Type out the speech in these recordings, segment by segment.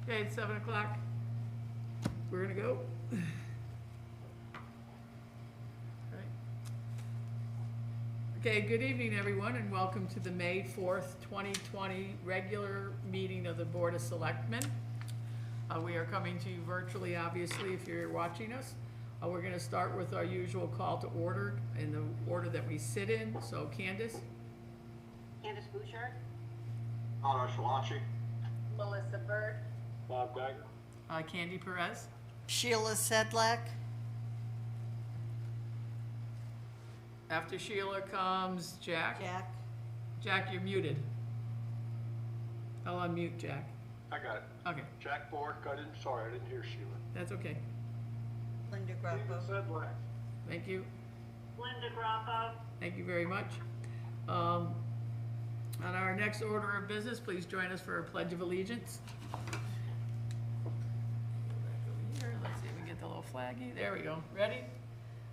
Okay, it's 7 o'clock. We're gonna go. Right. Okay, good evening, everyone, and welcome to the May 4th, 2020 regular meeting of the Board of Selectmen. We are coming to you virtually, obviously, if you're watching us. We're gonna start with our usual call to order in the order that we sit in. So Candace? Candace Bouchard. Otto Schwachi. Melissa Bird. Bob Geiger. Candy Perez. Sheila Sedlak. After Sheila comes Jack. Jack. Jack, you're muted. I'll unmute Jack. I got it. Okay, Jack Bork. I didn't hear Sheila. that's okay. Linda David Grappo. Sedlak. Thank you. Linda Grappo. Thank you very much. On our next order of business, please join us for a Pledge of Allegiance. Let's see if we get the little flaggy. There we go. Ready?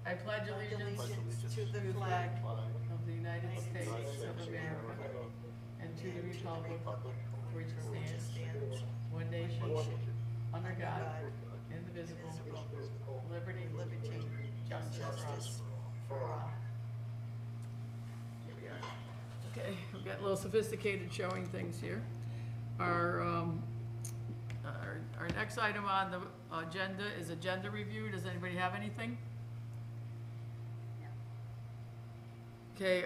I pledge allegiance Allegiance to the flag of the United States of America and to the republic for which it stands, one nation, under God, indivisible, liberty, justice for all. Here we are. Okay, we've got a little sophisticated showing things here. Our next item on the agenda is agenda review. Does anybody have anything? Okay,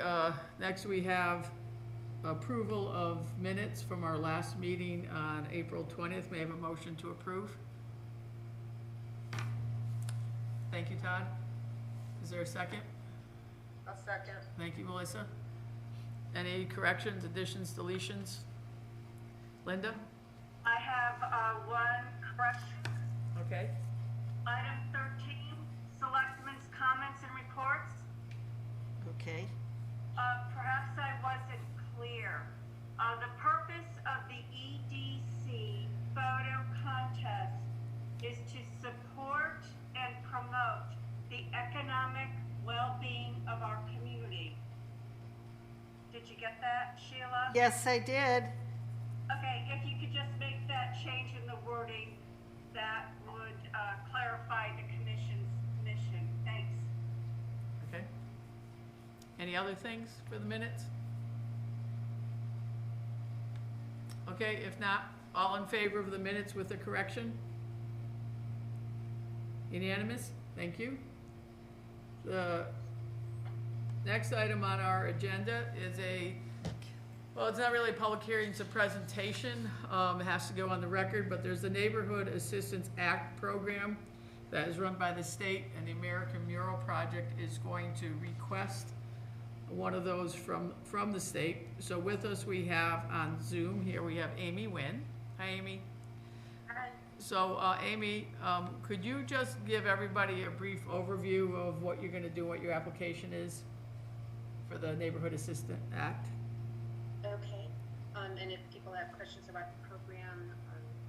next we have approval of minutes from our last meeting on April 20th. May I have a motion to approve? Thank you, Todd. Is there a second? A second. Thank you, Melissa. Any corrections, additions, deletions? Linda? I have one correction. Okay. Item 13, Selectmen's comments and reports. Okay. Perhaps I wasn't clear. The purpose of the EDC photo contest is to support and promote the economic well-being of our community. Did you get that, Sheila? Yes, I did. Okay, if you could just make that change in the wording, that would clarify the commission's mission. Thanks. Okay. Any other things for the minutes? Okay, if not, all in favor of the minutes with the correction? Unanimous? Thank you. The next item on our agenda is well, it's not really a public hearing, it's a presentation. It has to go on the record, but there's the Neighborhood Assistance Act program that is run by the state, and the American Mural Project is going to request one of those from the state. So with us we have on Zoom here, we have Amy Wynn. Hi, Amy. Hi. So Amy, could you just give everybody a brief overview of what you're gonna do, what your application is for the Neighborhood Assistance Act? Okay, and if people have questions about the program,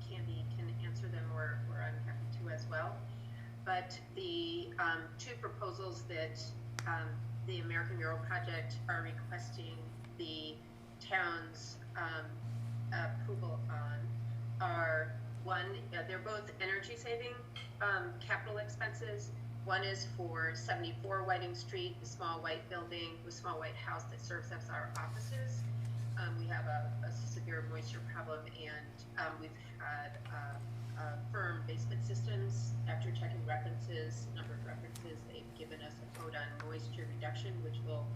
Candy can answer them, or I'm happy to as well. But the two proposals that the American Mural Project are requesting the town's approval on are one, they're both energy saving capital expenses. One is for 74 Whiting Street, the small white building, the small white house that serves as our offices. We have a severe moisture problem, and we've had firm basement systems. After checking references, number of references, they've given us a code on moisture reduction, which will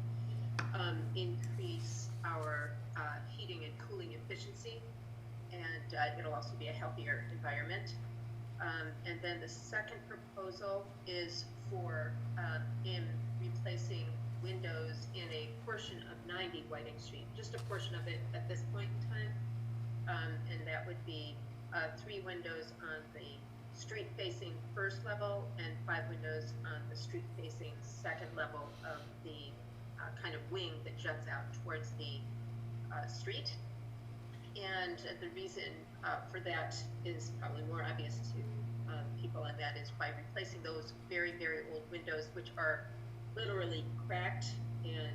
increase our heating and cooling efficiency, and it'll also be a healthier environment. And then the second proposal is for in replacing windows in a portion of 90 Whiting Street, just a portion of it at this point in time. And that would be 3 windows on the street-facing first level and 5 windows on the street-facing second level of the kind of wing that juts out towards the street. And the reason for that is probably more obvious to people, and that is by replacing those very, very old windows, which are literally cracked, and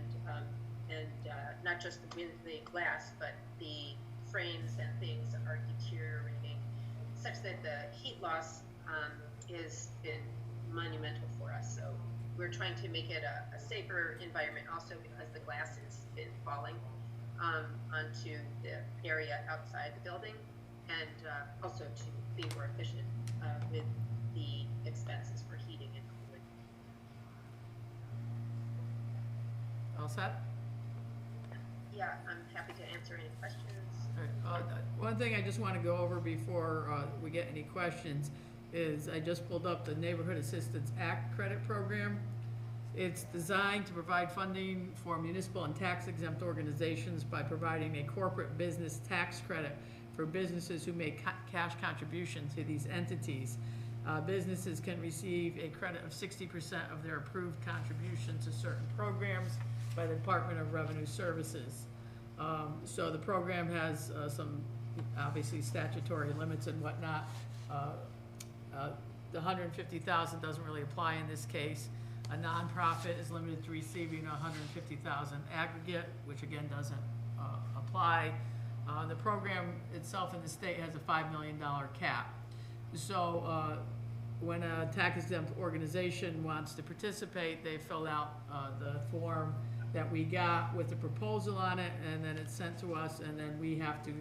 not just the glass, but the frames and things are deteriorating such that the heat loss is been monumental for us. So we're trying to make it a safer environment also because the glass has been falling onto the area outside the building, and also to be more efficient with the expenses for heating and cooling. All set? Yeah, I'm happy to answer any questions. All right, one thing I just want to go over before we get any questions is I just pulled up the Neighborhood Assistance Act credit program. It's designed to provide funding for municipal and tax exempt organizations by providing a corporate business tax credit for businesses who make cash contributions to these entities. Businesses can receive a credit of 60% of their approved contributions to certain programs by the Department of Revenue Services. So the program has some obviously statutory limits and whatnot. The $150,000 doesn't really apply in this case. A nonprofit is limited to receiving $150,000 aggregate, which again doesn't apply. The program itself in the state has a $5 million cap. So when a tax exempt organization wants to participate, they fill out the form that we got with the proposal on it, and then it's sent to us, and then we have to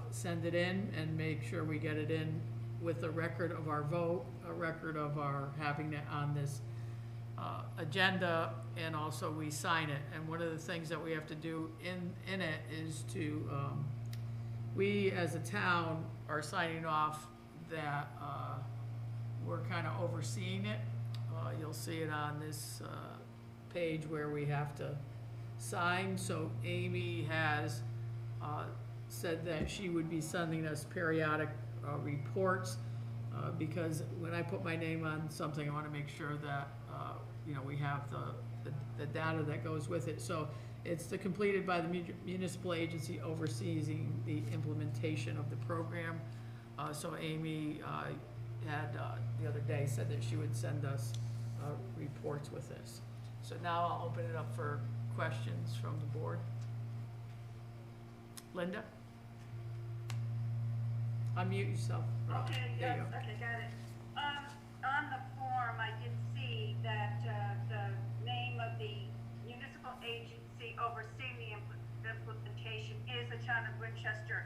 send it in and make sure we get it in with a record of our vote, a record of our having it on this agenda, and also we sign it. And one of the things that we have to do in it is to, we as a town are signing off that we're kind of overseeing it. You'll see it on this page where we have to sign. So Amy has said that she would be sending us periodic reports because when I put my name on something, I want to make sure that you know, we have the data that goes with it. So it's completed by the municipal agency overseeing the implementation of the program. So Amy had the other day said that she would send us reports with this. So now I'll open it up for questions from the board. Linda? Unmute yourself. Okay, There you yes, go. okay, got it. On the form, I did see that the name of the municipal agency overseeing the implementation is the town of Winchester.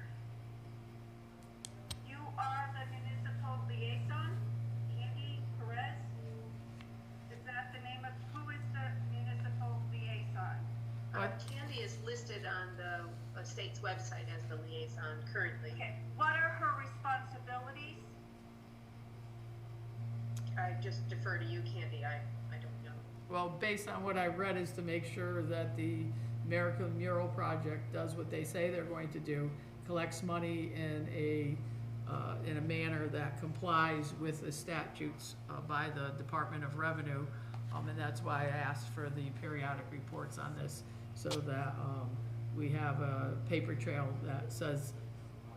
You are the municipal liaison, Andy Perez? Is that the name of, who is the municipal liaison? Candy is listed on the state's website as the liaison currently. Okay, what are her responsibilities? I just defer to you, Candy. I don't know. Well, based on what I've read, is to make sure that the American Mural Project does what they say they're going to do, collects money in a manner that complies with the statutes by the Department of Revenue, and that's why I asked for the periodic reports on this, so that we have a paper trail that says,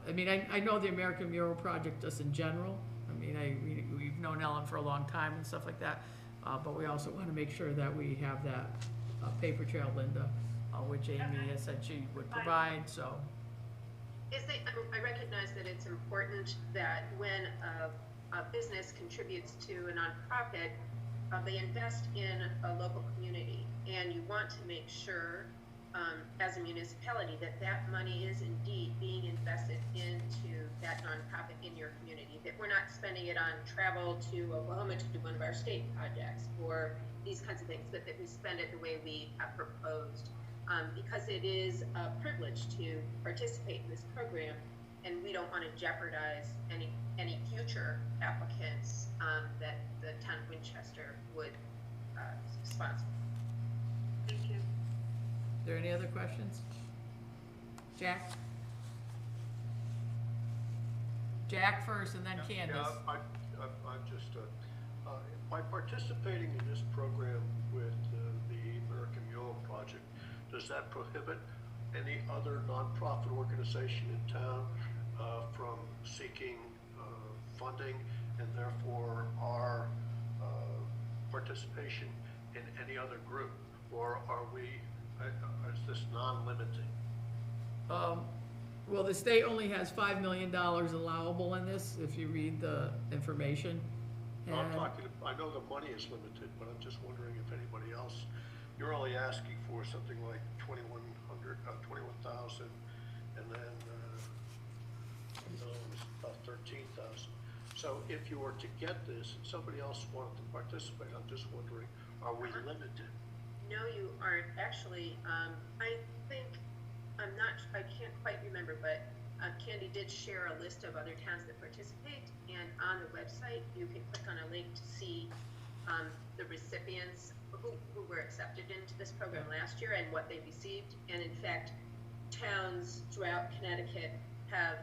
I mean, I know the American Mural Project just in general. I mean, we've known Ellen for a long time and stuff like that, but we also want to make sure that we have that paper trail, Linda, which Amy has said she would provide, so. I recognize that it's important that when a business contributes to a nonprofit, they invest in a local community, and you want to make sure as a municipality that that money is indeed being invested into that nonprofit in your community, that we're not spending it on travel to Oklahoma to do one of our state projects or these kinds of things, but that we spend it the way we have proposed, because it is a privilege to participate in this program, and we don't want to jeopardize any future applicants that the town of Winchester would sponsor. Thank you. Are there any other questions? Jack? Jack first and then Candace. Yeah, I'm just, by participating in this program with the American Mural Project, does that prohibit any other nonprofit organization in town from seeking funding, and therefore our participation in any other group? Or are we, is this non-limiting? Well, the state only has $5 million allowable in this, if you read the information. No, I'm And- talking, I know the money is limited, but I'm just wondering if anybody else, you're only asking for something like 21,000, and then, no, it's about 13,000. So if you were to get this, and somebody else wanted to participate, I'm just wondering, are we limited? No, you aren't. Actually, I think, I can't quite remember, but Candy did share a list of other towns that participate, and on the website, you can click on a link to see the recipients who were accepted into this program last year and what they received. And in fact, towns throughout Connecticut have,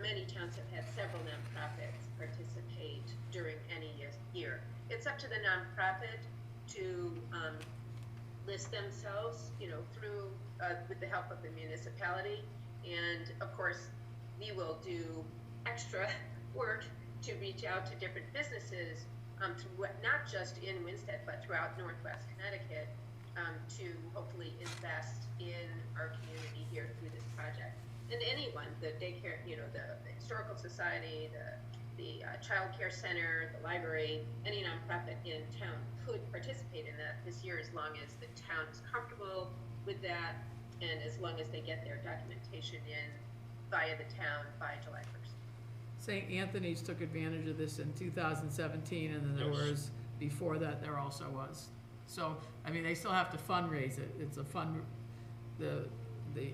many towns have had several nonprofits participate during any year. It's up to the nonprofit to list themselves, through, with the help of the municipality. And of course, we will do extra work to reach out to different businesses, not just in Winsted, but throughout Northwest Connecticut, to hopefully invest in our community here through this project. And anyone, the daycare, the historical society, the child care center, the library, any nonprofit in town could participate in that this year, as long as the town is comfortable with that, and as long as they get their documentation in via the town by July 1st. St. Anthony's took advantage of this in 2017, and then there Yes. was, before that, there also was. So, I mean, they still have to fundraise it. It's a the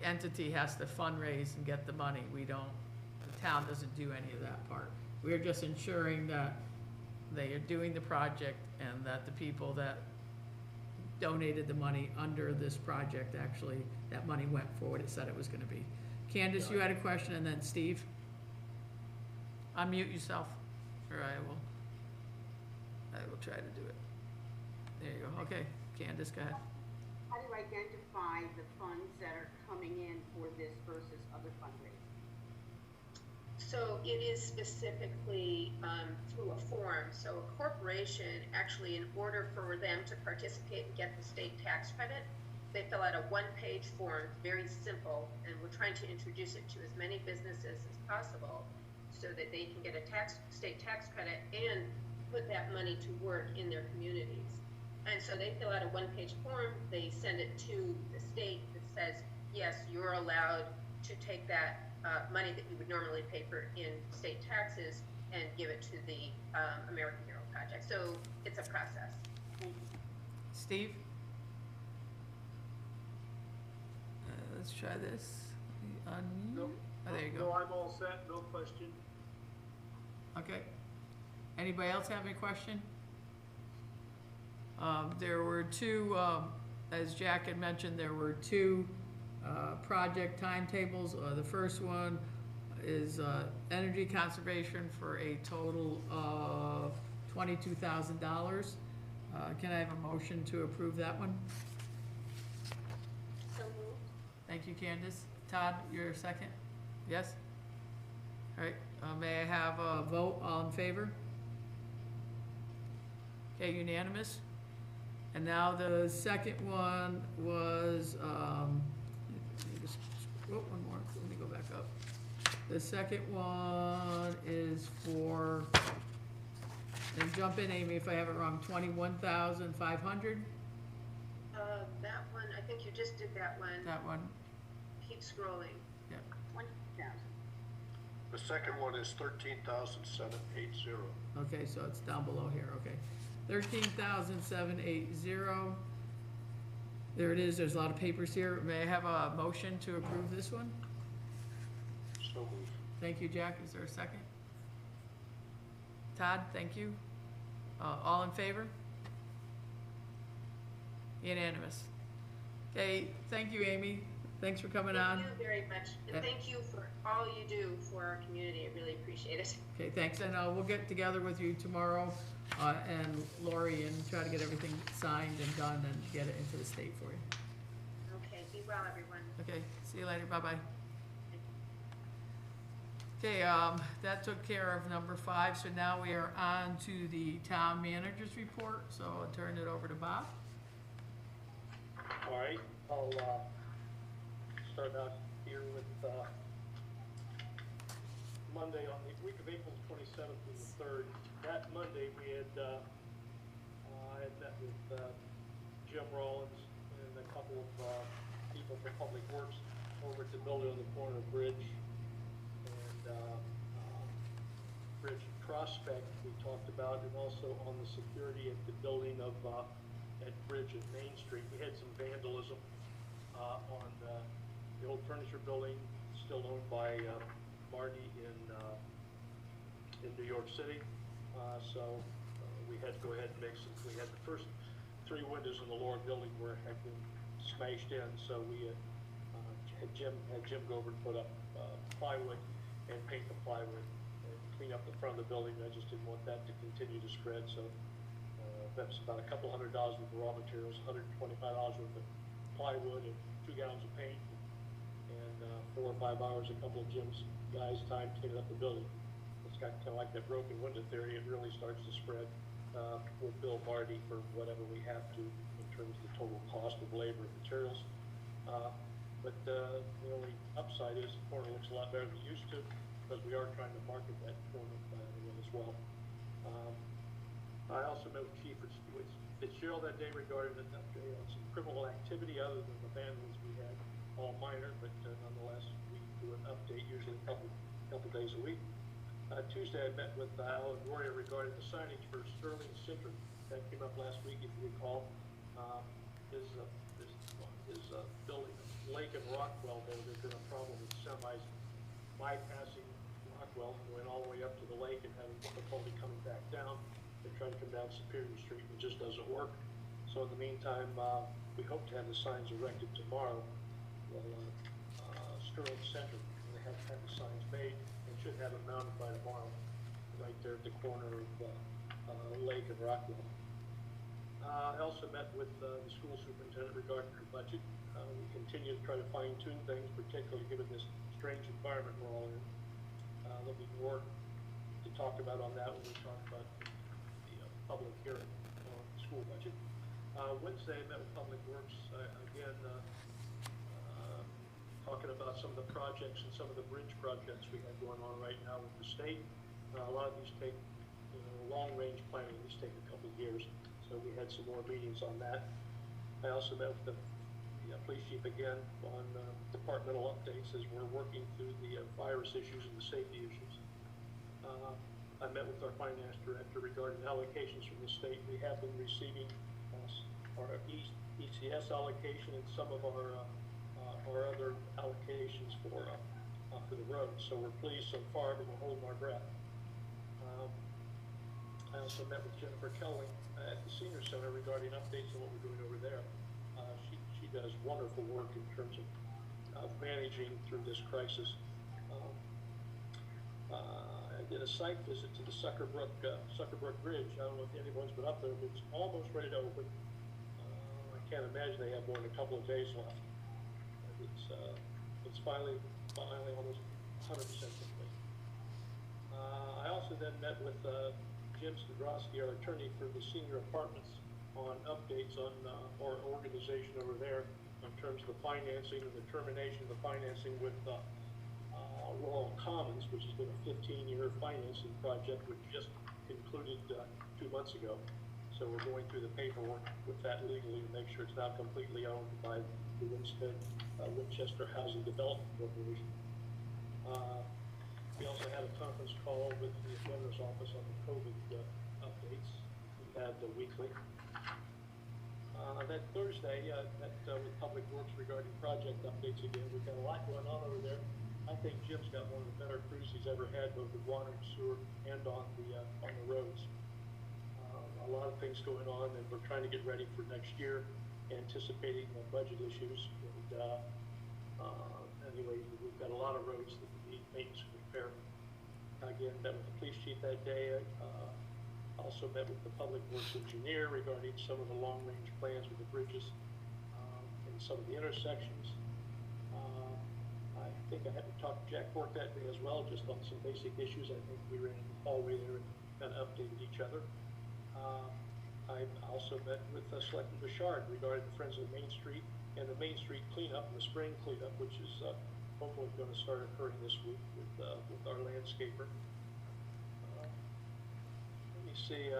entity has to fundraise and get the money. We don't, the town doesn't do any of that part. We're just ensuring that they are doing the project and that the people that donated the money under this project, actually, that money went for what it said it was gonna be. Candace, you had a question, and then Steve? Unmute yourself, or I will try to do it. There you go. Okay, Candace, go ahead. How do you identify the funds that are coming in for this versus other fundraising? So it is specifically through a form. So a corporation, actually, in order for them to participate and get the state tax credit, they fill out a one-page form, very simple, and we're trying to introduce it to as many businesses as possible so that they can get a state tax credit and put that money to work in their communities. And so they fill out a one-page form, they send it to the state that says, yes, you're allowed to take that money that you would normally pay for in state taxes and give it to the American Hero Project. So it's a process. Steve? Let's try this. Unmute. Nope. Oh, there you No, go. I'm all set, no question. Okay. Anybody else have any question? There were two, as Jack had mentioned, there were two project timetables. The first one is energy conservation for a total of $22,000. Can I have a motion to approve that one? So moved. Thank you, Candace. Todd, you're second? Yes? All right, may I have a vote, all in favor? Okay, unanimous. And now the second one was, let me just, one more, let me go back up. The second one is for, and jump in, Amy, if I have it wrong, 21,500? That one, I think you just did that one. That one, Keep scrolling. yeah. 20,000. The second one is 13,780. Okay, so it's down below here, okay. 13,780. There it is, there's a lot of papers here. May I have a motion to approve this one? So moved. Thank you, Jack. Is there a second? Todd, thank you. All in favor? Unanimous. Okay, thank you, Amy. Thanks for coming on. Thank you very much. Yeah. And thank you for all you do for our community. I really appreciate it. Okay, thanks, and we'll get together with you tomorrow, and Lori, and try to get everything signed and done and get it into the state for you. Okay, be well, everyone. Okay, see you later, bye-bye. Okay, that took care of number 5, so now we are on to the town manager's report, so I'll turn it over to Bob. All right, I'll start out here with Monday, on the week of April 27th and the 3rd. That Monday, we had, I had met with Jim Rollins and a couple of people from Public Works over at the building on the corner of Bridge and Bridge Prospect we talked about, and also on the security at the building of at Bridge and Main Street. We had some vandalism on the old furniture building, still owned by Marty in New York City. So we had to go ahead and make some. We had the first 3 windows in the lower building had been smashed in, so we had Jim go over and put up plywood and paint the plywood and clean up the front of the building. I just didn't want that to continue to spread, so that's about a couple $100 worth of raw materials, $125 worth of plywood, and 2 gallons of paint, and 4 or 5 hours, a couple of Jim's guys' time cleaning up the building. It's got kind of like that broken window theory. It really starts to spread. We'll bill Marty for whatever we have to in terms of the total cost of labor and materials. But the only upside is the corner looks a lot better than it used to, because we are trying to market that corner as well. I also met with Chief Fitzgerald that day regarding an update on some criminal activity other than the vandals we had, all minor, but nonetheless, we do an update usually a couple days a week. Tuesday, I met with Alan Royer regarding the signage for Sterling Citric. That came up last week, if you recall. His building, Lake and Rockwell, there's been a problem with semis bypassing Rockwell, going all the way up to the lake and having difficulty coming back down. They're trying to come down Superior Street, and it just doesn't work. So in the meantime, we hope to have the signs erected tomorrow. Sterling Center, they have had the signs made and should have it mounted by tomorrow, right there at the corner of Lake and Rockwell. I also met with the school superintendent regarding her budget. We continue to try to fine tune things, particularly given this strange environment we're all in. There'll be more to talk about on that when we talk about the public hearing on the school budget. Wednesday, I met with Public Works again, talking about some of the projects and some of the bridge projects we have going on right now with the state. A lot of these take, long-range planning. These take a couple of years, so we had some more meetings on that. I also met with the police chief again on departmental updates as we're working through the virus issues and the safety issues. I met with our finance director regarding allocations from the state. We have been receiving our ECS allocation and some of our other allocations for the roads. So we're pleased so far, but we're holding our breath. I also met with Jennifer Kelly at the Senior Center regarding updates on what we're doing over there. She does wonderful work in terms of managing through this crisis. I did a site visit to the Suckerbrook Bridge. I don't know if anyone's been up there, but it's almost ready to open. I can't imagine they have more than a couple of days left. It's finally almost 100% complete. I also then met with Jim Stadrowski, our attorney for the senior apartments, on updates on our organization over there in terms of the financing and the termination of the financing with Laurel Commons, which has been a 15-year financing project which just concluded 2 months ago. So we're going through the paperwork with that legally to make sure it's now completely owned by the Winchester Housing Development Corporation. We also had a conference call with the governor's office on the COVID updates. We had weekly. That Thursday, with Public Works regarding project updates again. We've got a lot going on over there. I think Jim's got one of the better crews he's ever had, both with water and sewer and on the roads. A lot of things going on, and we're trying to get ready for next year, anticipating budget issues. And anyway, we've got a lot of roads that need maintenance and repair. Again, met with the police chief that day. Also met with the public works engineer regarding some of the long-range plans with the bridges and some of the intersections. I think I had to talk to Jack Bork that day as well, just on some basic issues. I think we ran in the hallway there and kind of updated each other. I also met with Selectman Bouchard regarding the Friends of Main Street and the Main Street cleanup and the spring cleanup, which is hopefully going to start occurring this week with our land landscaper. Let me see,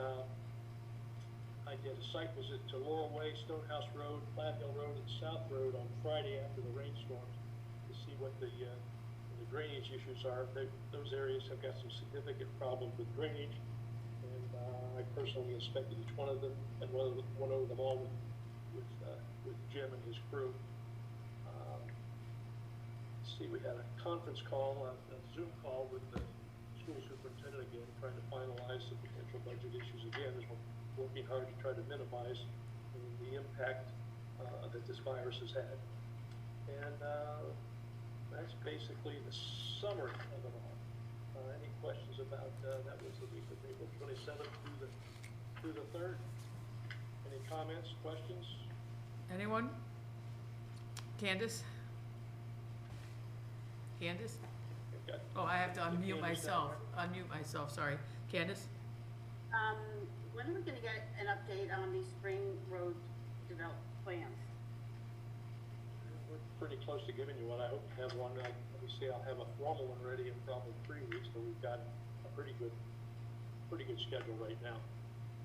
I did a site visit to Laurel Way, Stonehouse Road, Platte Hill Road, and South Road on Friday after the rainstorms to see what the drainage issues are. Those areas have got some significant problems with drainage, and I personally inspected each one of them and went over them all with Jim and his crew. Let's see, we had a conference call, a Zoom call with the school superintendent again, trying to finalize some potential budget issues again, as we're working hard to try to minimize the impact that this virus has had. And that's basically the summary of it all. Any questions about that was the week of April 27th through the 3rd? Any comments, questions? Anyone? Candace? Candace? Okay. Oh, I have to unmute Candace myself. down Unmute myself, sorry. Candace? When are we gonna get an update on the spring road development plans? We're pretty close to giving you one. I hope to have one. Let me see, I'll have a formal one ready in probably 3 weeks, but we've got a pretty good schedule right now.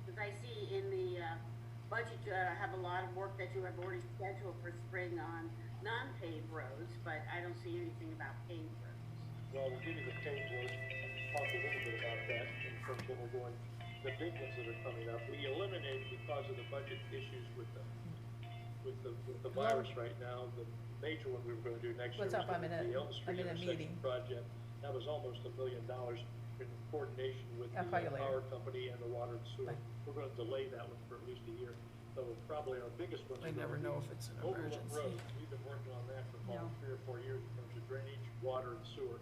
Because I see in the budget, you have a lot of work that you have already scheduled for spring on non-paved roads, but I don't see anything about paved roads. Well, we'll give you the paved roads. Talk a little bit about that in terms of we're going, the big ones that are coming up. We eliminated, because of the budget issues with the virus right now, the major one we were gonna do next year What's was up? I'm gonna in be the Elm Street a intersection meeting. project. That was almost $1 million in coordination with the I'll call you later. power company and the water and sewer. Bye. We're gonna delay that one for at least a year. So probably our biggest ones. I are never gonna know be if it's an Overlook emergency. Road. We've been working on that for about 3 or 4 years in terms of drainage, water, and sewer.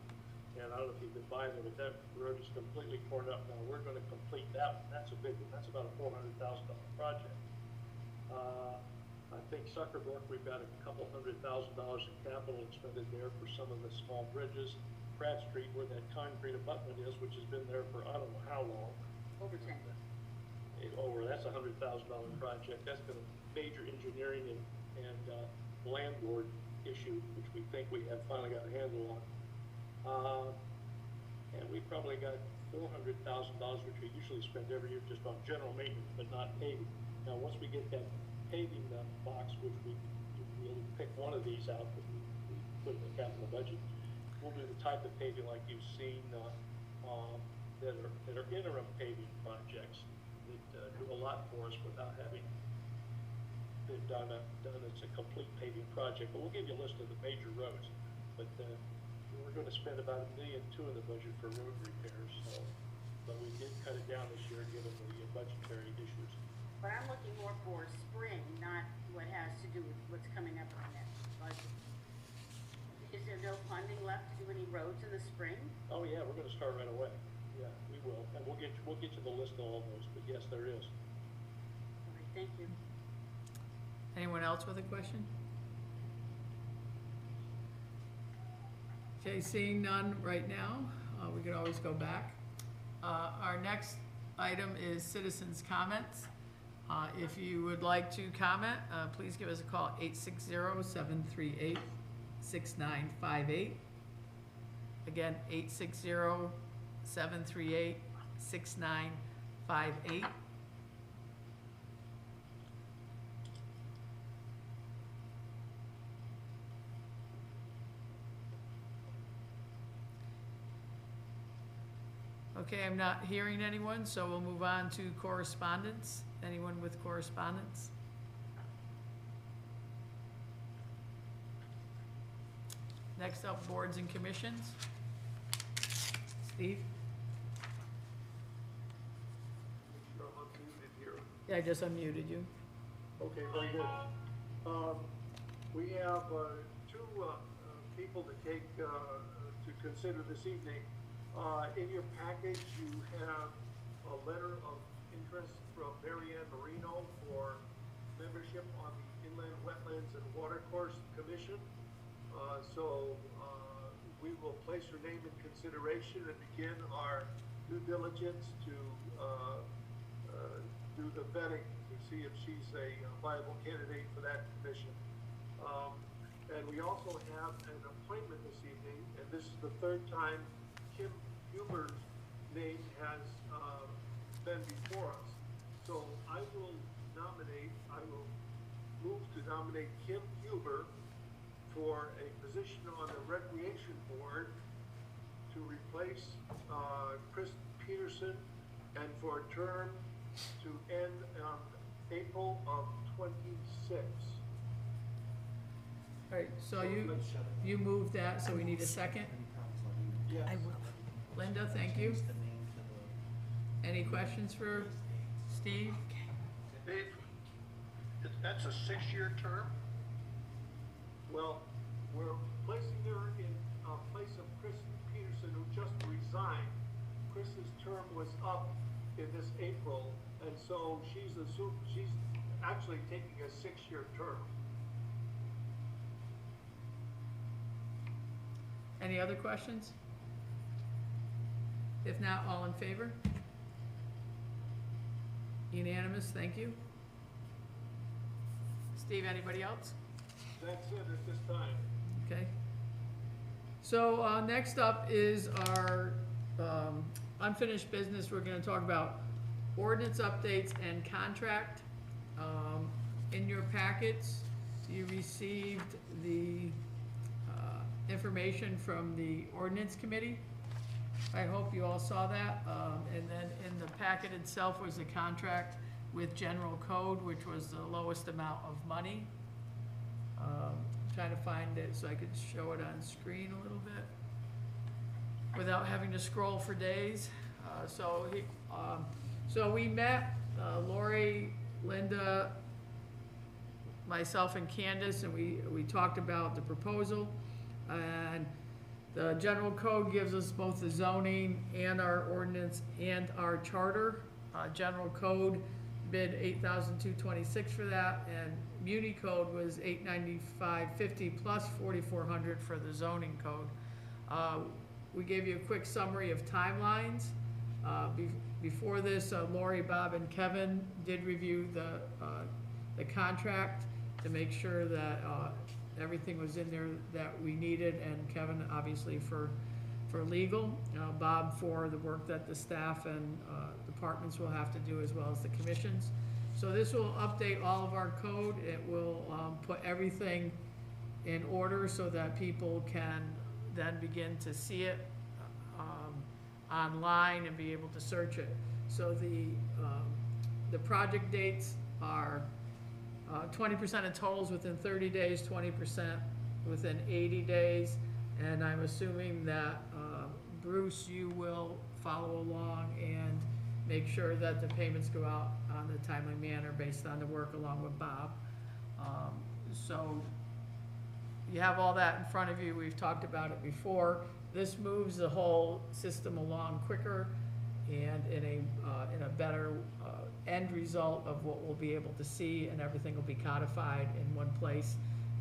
And I don't know if you've been by there, but that road is completely torn up now. We're gonna complete that one. That's a big one. That's about a $400,000 project. I think Suckerbrook, we've got a couple $100,000 in capital expended there for some of the small bridges. Pratt Street, where that concrete abutment is, which has been there for I don't know how long. Over 10. That's a $100,000 project. That's been a major engineering and landlord issue, which we think we have finally got a handle on. And we probably got $400,000, which we usually spend every year just on general maintenance, but not paving. Now, once we get that paving box, which we'll pick one of these out that we put in the capital budget, we'll do the type of paving like you've seen that are interim paving projects that do a lot for us without having been done as a complete paving project. But we'll give you a list of the major roads. But we're going to spend about $1.2 million in the budget for road repairs. So, but we did cut it down this year given the budgetary issues. But I'm looking more for spring, not what has to do with what's coming up in the next budget. Is there no funding left to do any roads in the spring? Oh yeah, we're going to start right away. Yeah, we will, and we'll get you the list of all those. But yes, there is. All right, thank you. Anyone else with a question? Okay, seeing none right now, we could always go back. Our next item is citizens' comments. If you would like to comment, please give us a call, 860-738-6958. Again, 860-738-6958. Okay, I'm not hearing anyone, so we'll move on to correspondence. Anyone with correspondence? Next up, boards and commissions. Steve? Sure, I'm unmuted here. Yeah, I just unmuted you. Okay, very good. We have two people to take to consider this evening. In your package, you have a letter of interest from Marianne Marino for membership on the Inland Wetlands and Watercourse Commission. We will place her name in consideration and begin our due diligence to do the vetting to see if she's a viable candidate for that commission. And we also have an appointment this evening, and this is the third time Kim Huber's name has, been before us. So I will move to nominate Kim Huber for a position on the Recreation Board to replace, Chris Peterson, and for a term to end, April of '26. All right, so you moved that, so we need a second. Yes. I will. Linda, thank you. Any questions for Steve? Dave, that's a 6-year term? Well, we're placing her in, place of Chris Peterson, who just resigned. Chris's term was up in this April, and so she's actually taking a 6-year term. Any other questions? If not, all in favor? Unanimous, thank you. Steve, anybody else? That's it at this time. Okay. So, next up is our, unfinished business. We're gonna talk about ordinance updates and contract. In your packets, you received the, information from the ordinance committee. I hope you all saw that. And then in the packet itself was a contract with general code, which was the lowest amount of money. Trying to find it so I could show it on screen a little bit without having to scroll for days. So we met, Lori, Linda, myself and Candace, and we talked about the proposal. And the general code gives us both the zoning and our ordinance and our charter. General code bid $8,226 for that, and Muni code was $895.50 plus $4,400 for the zoning code. We gave you a quick summary of timelines. Before this, Lori, Bob, and Kevin did review the contract to make sure that everything was in there that we needed, and Kevin obviously for legal, Bob for the work that the staff and departments will have to do, as well as the commissions. So this will update all of our code. It will put everything in order so that people can then begin to see it online and be able to search it. So the project dates are 20% of totals within 30 days, 20% within 80 days. And I'm assuming that, Bruce, you will follow along and make sure that the payments go out on a timely manner based on the work along with Bob. So you have all that in front of you. We've talked about it before. This moves the whole system along quicker and in a better end result of what we'll be able to see, and everything will be codified in one place,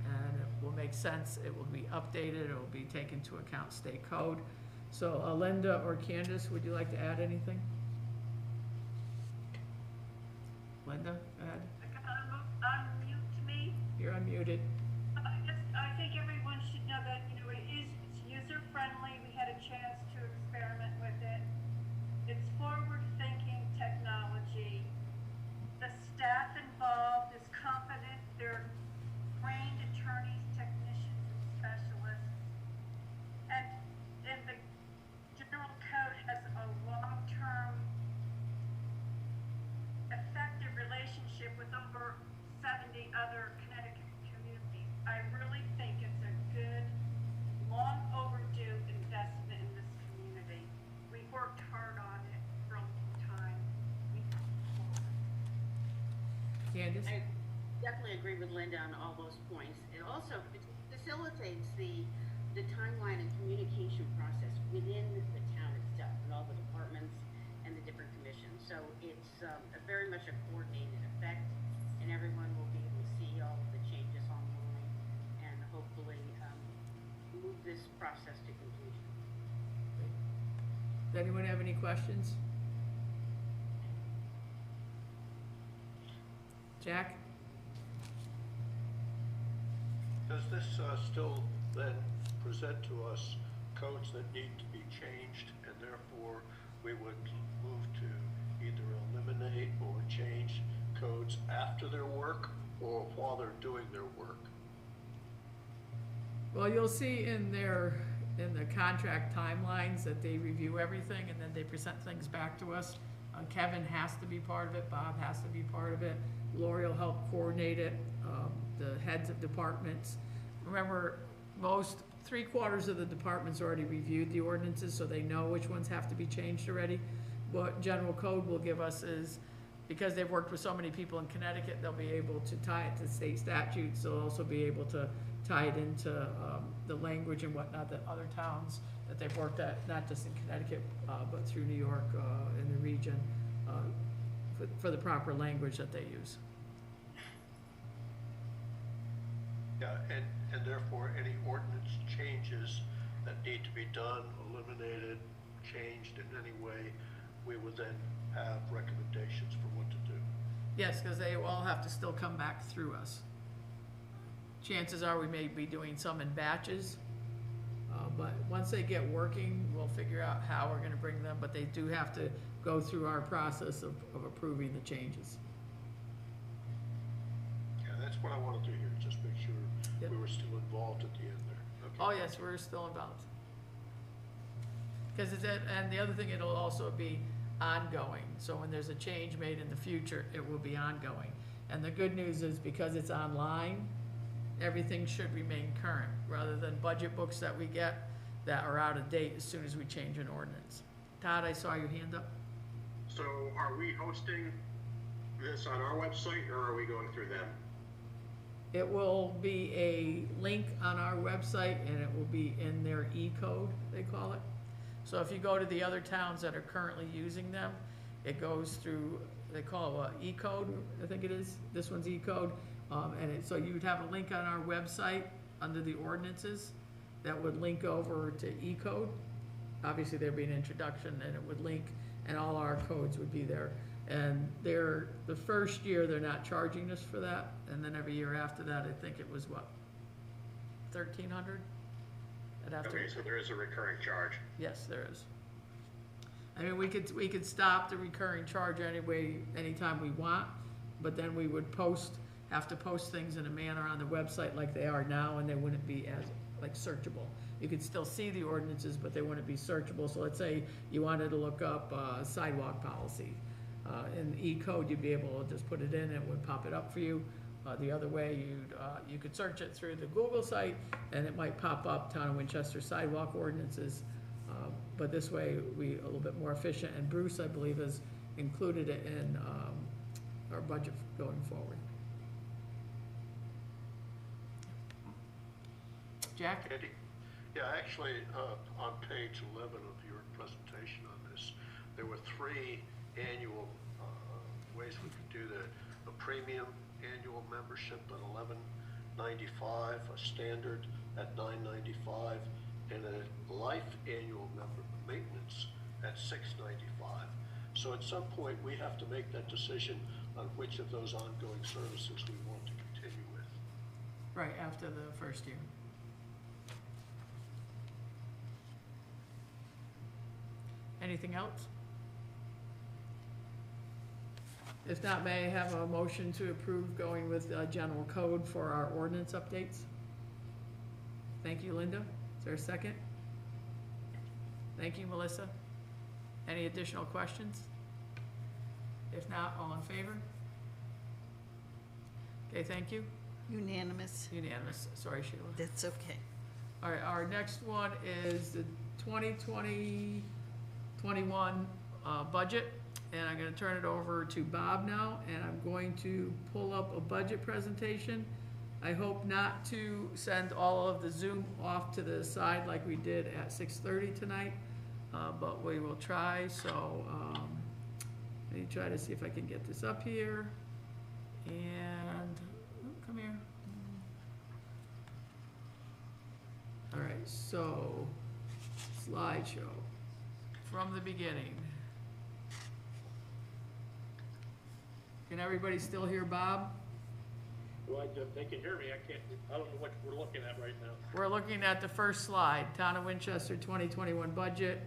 and it will make sense. It will be updated. It will be taken into account state code. So Linda or Candace, would you like to add anything? Linda, go ahead. Unmute me. You're unmuted. I think everyone should know that, it's user-friendly. We had a chance to experiment with it. It's forward-thinking technology. The staff involved is competent. They're trained attorneys, technicians, and specialists. And the general code has a long-term effective relationship with over 70 other Connecticut communities. I really think it's a good, long overdue investment in this community. We worked hard on it for a long time. Candace? I definitely agree with Linda on all those points. It also facilitates the timeline and communication process within the town itself and all the departments and the different commissions. So it's very much a coordinated effect, and everyone will be able to see all of the changes online and hopefully move this process to completion. Does anyone have any questions? Jack? Does this still then present to us codes that need to be changed, and therefore we would move to either eliminate or change codes after their work or while they're doing their work. Well, you'll see in the contract timelines that they review everything and then they present things back to us. Kevin has to be part of it, Bob has to be part of it, Lori will help coordinate it, the heads of departments. Remember, three-quarters of the departments already reviewed the ordinances, so they know which ones have to be changed already. What general code will give us is, because they've worked with so many people in Connecticut, they'll be able to tie it to state statutes, they'll also be able to tie it into the language and whatnot that other towns that they've worked at, not just in Connecticut, but through New York, in the region, for the proper language that they use. Yeah, and therefore, any ordinance changes that need to be done, eliminated, changed in any way, we would then have recommendations for what to do. Yes, because they all have to still come back through us. Chances are we may be doing some in batches, but once they get working, we'll figure out how we're gonna bring them, but they do have to go through our process of approving the changes. Yeah, that's what I wanted to hear, just make sure Yep. we were still involved at the end there. Okay. Oh, yes, we're still involved. Because and the other thing, it'll also be ongoing, so when there's a change made in the future, it will be ongoing. And the good news is, because it's online, everything should remain current, rather than budget books that we get that are out of date as soon as we change an ordinance. Todd, I saw your hand up. So are we hosting this on our website, or are we going through them? It will be a link on our website, and it will be in their E-code, they call it. So if you go to the other towns that are currently using them, it goes through, they call it E-code, I think it is. This one's E-code. So you'd have a link on our website under the ordinances that would link over to E-code. Obviously, there'd be an introduction, and it would link, and all our codes would be there. And the first year, they're not charging us for that, and then every year after that, I think it was what, 1,300? Okay, so there is a recurring charge. Yes, there is. I mean, we could stop the recurring charge anyway, anytime we want, but then we would have to post things in a manner on the website like they are now, and they wouldn't be as, like, searchable. You could still see the ordinances, but they wouldn't be searchable. So let's say you wanted to look up sidewalk policy. In E-code, you'd be able to just put it in, and it would pop it up for you. The other way, you could search it through the Google site, and it might pop up Town of Winchester sidewalk ordinances. But this way, we a little bit more efficient, and Bruce, I believe, has included it in our budget going forward. Jack? Andy? Yeah, actually, on page 11 of your presentation on this, there were 3 annual ways we could do that. A premium annual membership at $11.95, a standard at $9.95, and a life annual maintenance at $6.95. So at some point, we have to make that decision on which of those ongoing services we want to continue with. Right, after the first year. Anything else? If not, may I have a motion to approve going with general code for our ordinance updates? Thank you, Linda. Is there a second? Thank you, Melissa. Any additional questions? If not, all in favor? Okay, thank you. Unanimous. Unanimous. Sorry, Sheila. That's okay. All right, our next one is the 2020-21 budget, and I'm gonna turn it over to Bob now, and I'm going to pull up a budget presentation. I hope not to send all of the Zoom off to the side like we did at 6:30 tonight, but we will try. So let me try to see if I can get this up here. And come here. All right, so slideshow from the beginning. Can everybody still hear Bob? Well, they can hear me, I don't know what we're looking at right now. We're looking at the first slide, Town of Winchester 2021 budget.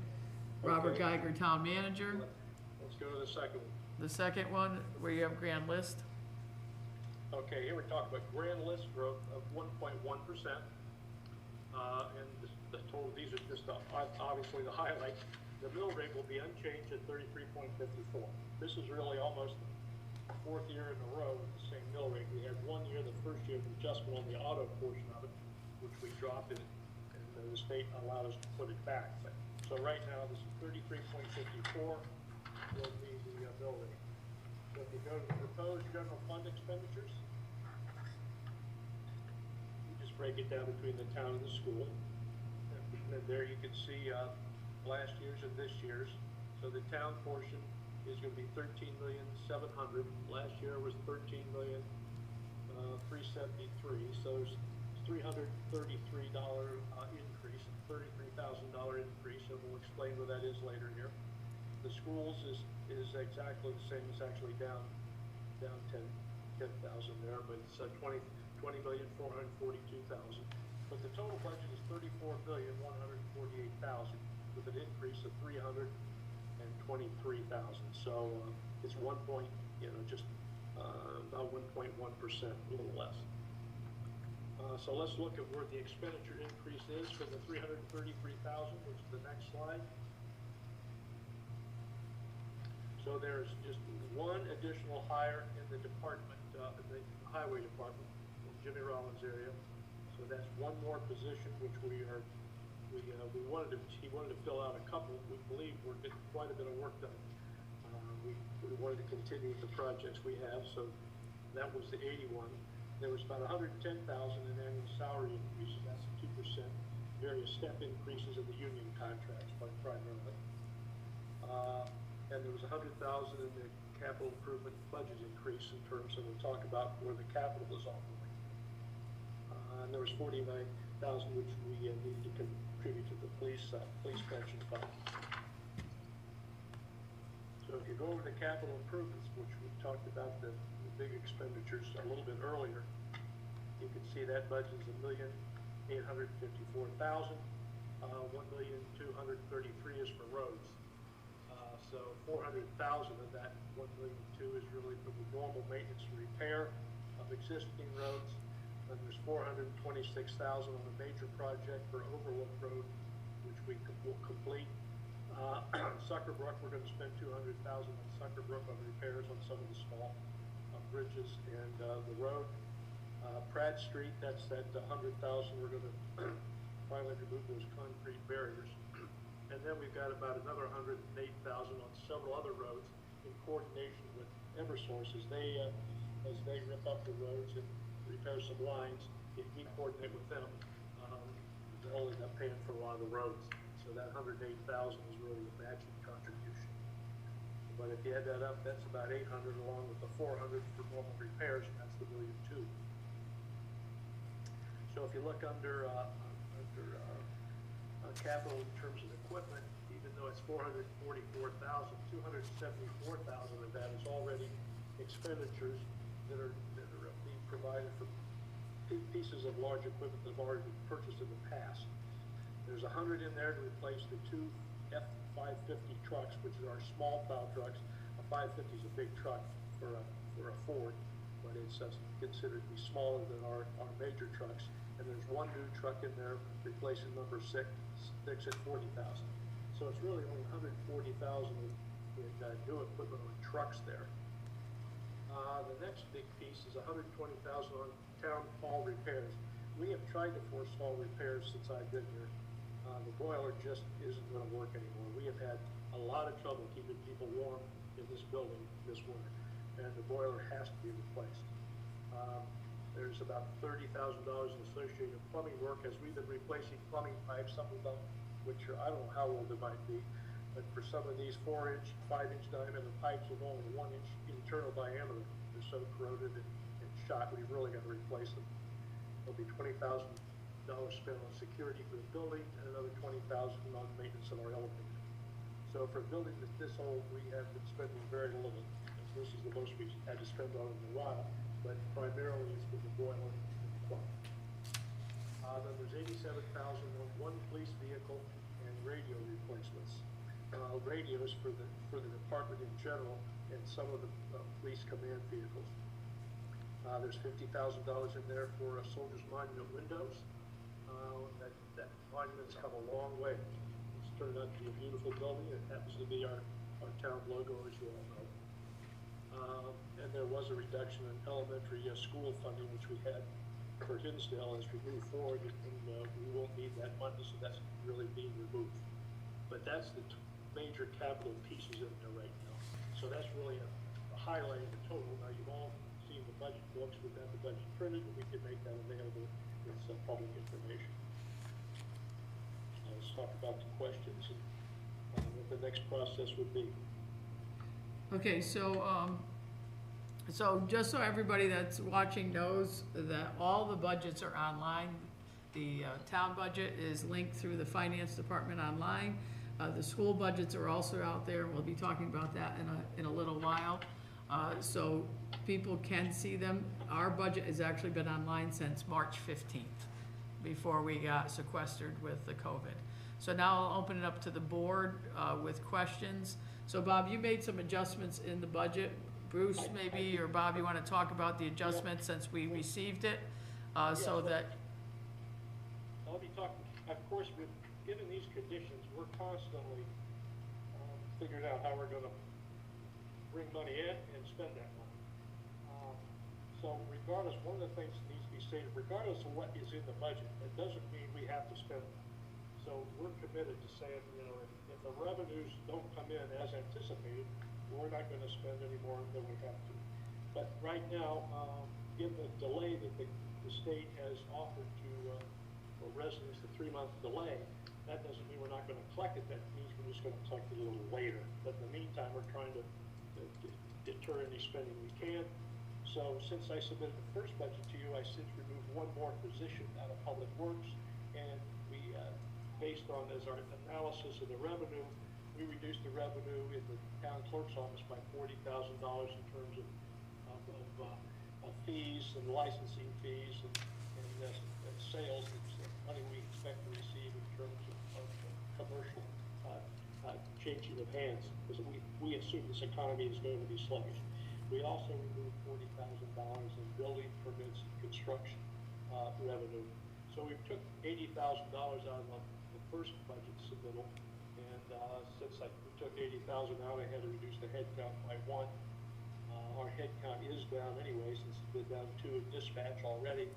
Robert Okay. Geiger, Town Manager. Let's go to the second one. The second one, where you have grand list. Okay, here we're talking about grand list growth of 1.1%. And the total, these are just obviously the highlights. The mill rate will be unchanged at 33.54. This is really almost the fourth year in a row with the same mill rate. We had 1 year, the first year of adjustment on the auto portion of it, which we dropped it, and the state allowed us to put it back. So right now, this is 33.54 will be the mill rate. So if you go to the proposed general fund expenditures, break it down between the town and the school. And there you can see last year's and this year's. So the town portion is going to be $13,700,000. Last year was $13,373,000. So there's $333 increase, $33,000 increase, and we'll explain what that is later here. The schools is exactly the same. It's actually down 10,000 there, but it's 20,442,000. But the total budget is 34,148,000 with an increase of 323,000. So it's just about 1.1%, a little less. So let's look at where the expenditure increase is for the 333,000, which is the next slide. So there's just one additional hire in the department, in the highway department, in Jimmy Rollins' area. So that's one more position which he wanted to fill out a couple. We believe we're getting quite a bit of work done. We wanted to continue with the projects we have, so that was the 81. There was about 110,000 in annual salary increases. That's 2%. Various step increases in the union contracts, primarily. And there was 100,000 in the capital improvement budget increase in terms of, we'll talk about where the capital is all going. And there was 49,000 which we needed to contribute to the police pension fund. So if you go over the capital improvements, which we talked about the big expenditures a little bit earlier, you can see that budget is $1,854,000. 1,233,000 is for roads. So 400,000 of that 1,200,000 is really for the normal maintenance and repair of existing roads. And there's 426,000 on a major project for Overlook Road, which we will complete. Sucker Brook, we're going to spend 200,000 on Sucker Brook on repairs on some of the small bridges and the road. Pratt Street, that's that 100,000. We're going to finally remove those concrete barriers. And then we've got about another 108,000 on several other roads in coordination with Eversource as they rip up the roads and repair some lines. If we coordinate with them, they'll end up paying for a lot of the roads. So that 108,000 is really a matching contribution. But if you add that up, that's about 800 along with the 400 for normal repairs, and that's the $1,200,000. So if you look under capital in terms of equipment, even though it's 444,000, 274,000 of that is already expenditures that are being provided for pieces of large equipment that have already been purchased in the past. There's 100 in there to replace the two F550 trucks, which are our small plow trucks. A 550 is a big truck for a Ford, but it's considered to be smaller than our major trucks. And there's one new truck in there replacing number 6 at 40,000. So it's really only 140,000 in new equipment on trucks there. The next big piece is 120,000 on town hall repairs. We have tried to forestall repairs since I've been here. The boiler just isn't going to work anymore. We have had a lot of trouble keeping people warm in this building this winter, and the boiler has to be replaced. There's about $30,000 in associated plumbing work as we've been replacing plumbing pipes, some of them which are, I don't know how old they might be, but for some of these 4-inch, 5-inch diameter pipes with only 1-inch internal diameter, they're so corroded and shot, we've really got to replace them. There'll be $20,000 spent on security for the building and another $20,000 on maintenance of our elevator. So for a building that's this old, we have been spending very little. This is the most we've had to spend on it in a while, but primarily it's for the boiler and the plumbing. Then there's 87,000 on one police vehicle and radio replacements. radios for the department in general and some of the police command vehicles. There's $50,000 in there for Soldiers Monument windows. That monument's come a long way. It's turned out to be a beautiful building. It happens to be our town logo, as you all know. And there was a reduction in elementary school funding, which we had for Hinsdale as we move forward, and we won't need that money, so that's really being removed. But that's the major capital pieces in there right now. So that's really a highlight of the total. Now, you've all seen the budget books. We've got the budget printed, but we can make that available as public information. Let's talk about the questions and what the next process would be. Okay, so just so everybody that's watching knows that all the budgets are online. The town budget is linked through the finance department online. The school budgets are also out there, and we'll be talking about that in a little while. So people can see them. Our budget has actually been online since March 15th, before we got sequestered with the COVID. So now I'll open it up to the board with questions. So Bob, you made some adjustments in the budget. Bruce, maybe, or Bob, you want to talk about the adjustment since we received it, so that... I'll be talking, of course, given these conditions, we're constantly figuring out how we're going to bring money in and spend that money. So regardless, one of the things that needs to be stated, regardless of what is in the budget, it doesn't mean we have to spend it. So we're committed to saying, if the revenues don't come in as anticipated, we're not going to spend any more than we have to. But right now, given the delay that the state has offered to residents, the 3-month delay, that doesn't mean we're not going to collect it. That means we're just going to collect it a little later. But in the meantime, we're trying to deter any spending we can. So since I submitted the first budget to you, I since removed one more position out of Public Works, and we, based on as our analysis of the revenue, we reduced the revenue in the town clerk's office by $40,000 in terms of fees and licensing fees and sales. It's money we expect to receive in terms of commercial changing of hands, because we assume this economy is going to be sluggish. We also removed $40,000 in building permits and construction revenue. So we took $80,000 out of the first budget submittal, and since we took $80,000 out, I had to reduce the headcount by 1. Our headcount is down anyway, since we've been down 2 in dispatch already,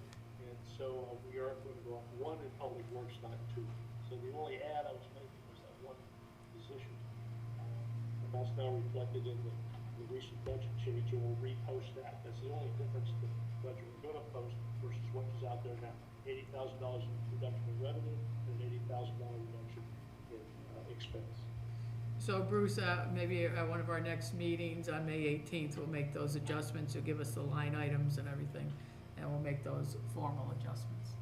and so we are going to go up 1 in Public Works, not 2. So the only add I was making was that 1 position, and that's now reflected in the recent budget change, and we'll repost that. That's the only difference in the budget we're going to post versus what is out there now. $80,000 in reduction in revenue and an $80,000 reduction in expense. So Bruce, maybe at one of our next meetings on May 18th, we'll make those adjustments. You'll give us the line items and everything, and we'll make those formal adjustments.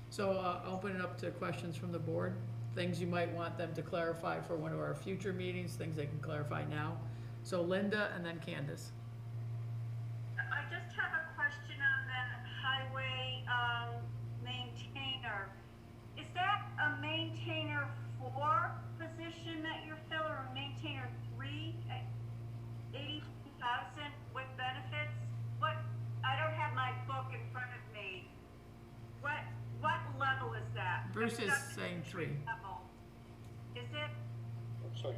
So open it up to questions from the board, things you might want them to clarify for one of our future meetings, things they can clarify now. So Linda and then Candace. I just have a question on the highway maintainer. Is that a maintainer 4 position that you're filling, or a maintainer 3 at 80,000 with benefits? What? I don't have my book in front of me. What level is that? Bruce is saying 3. Level. Is it? I'm sorry,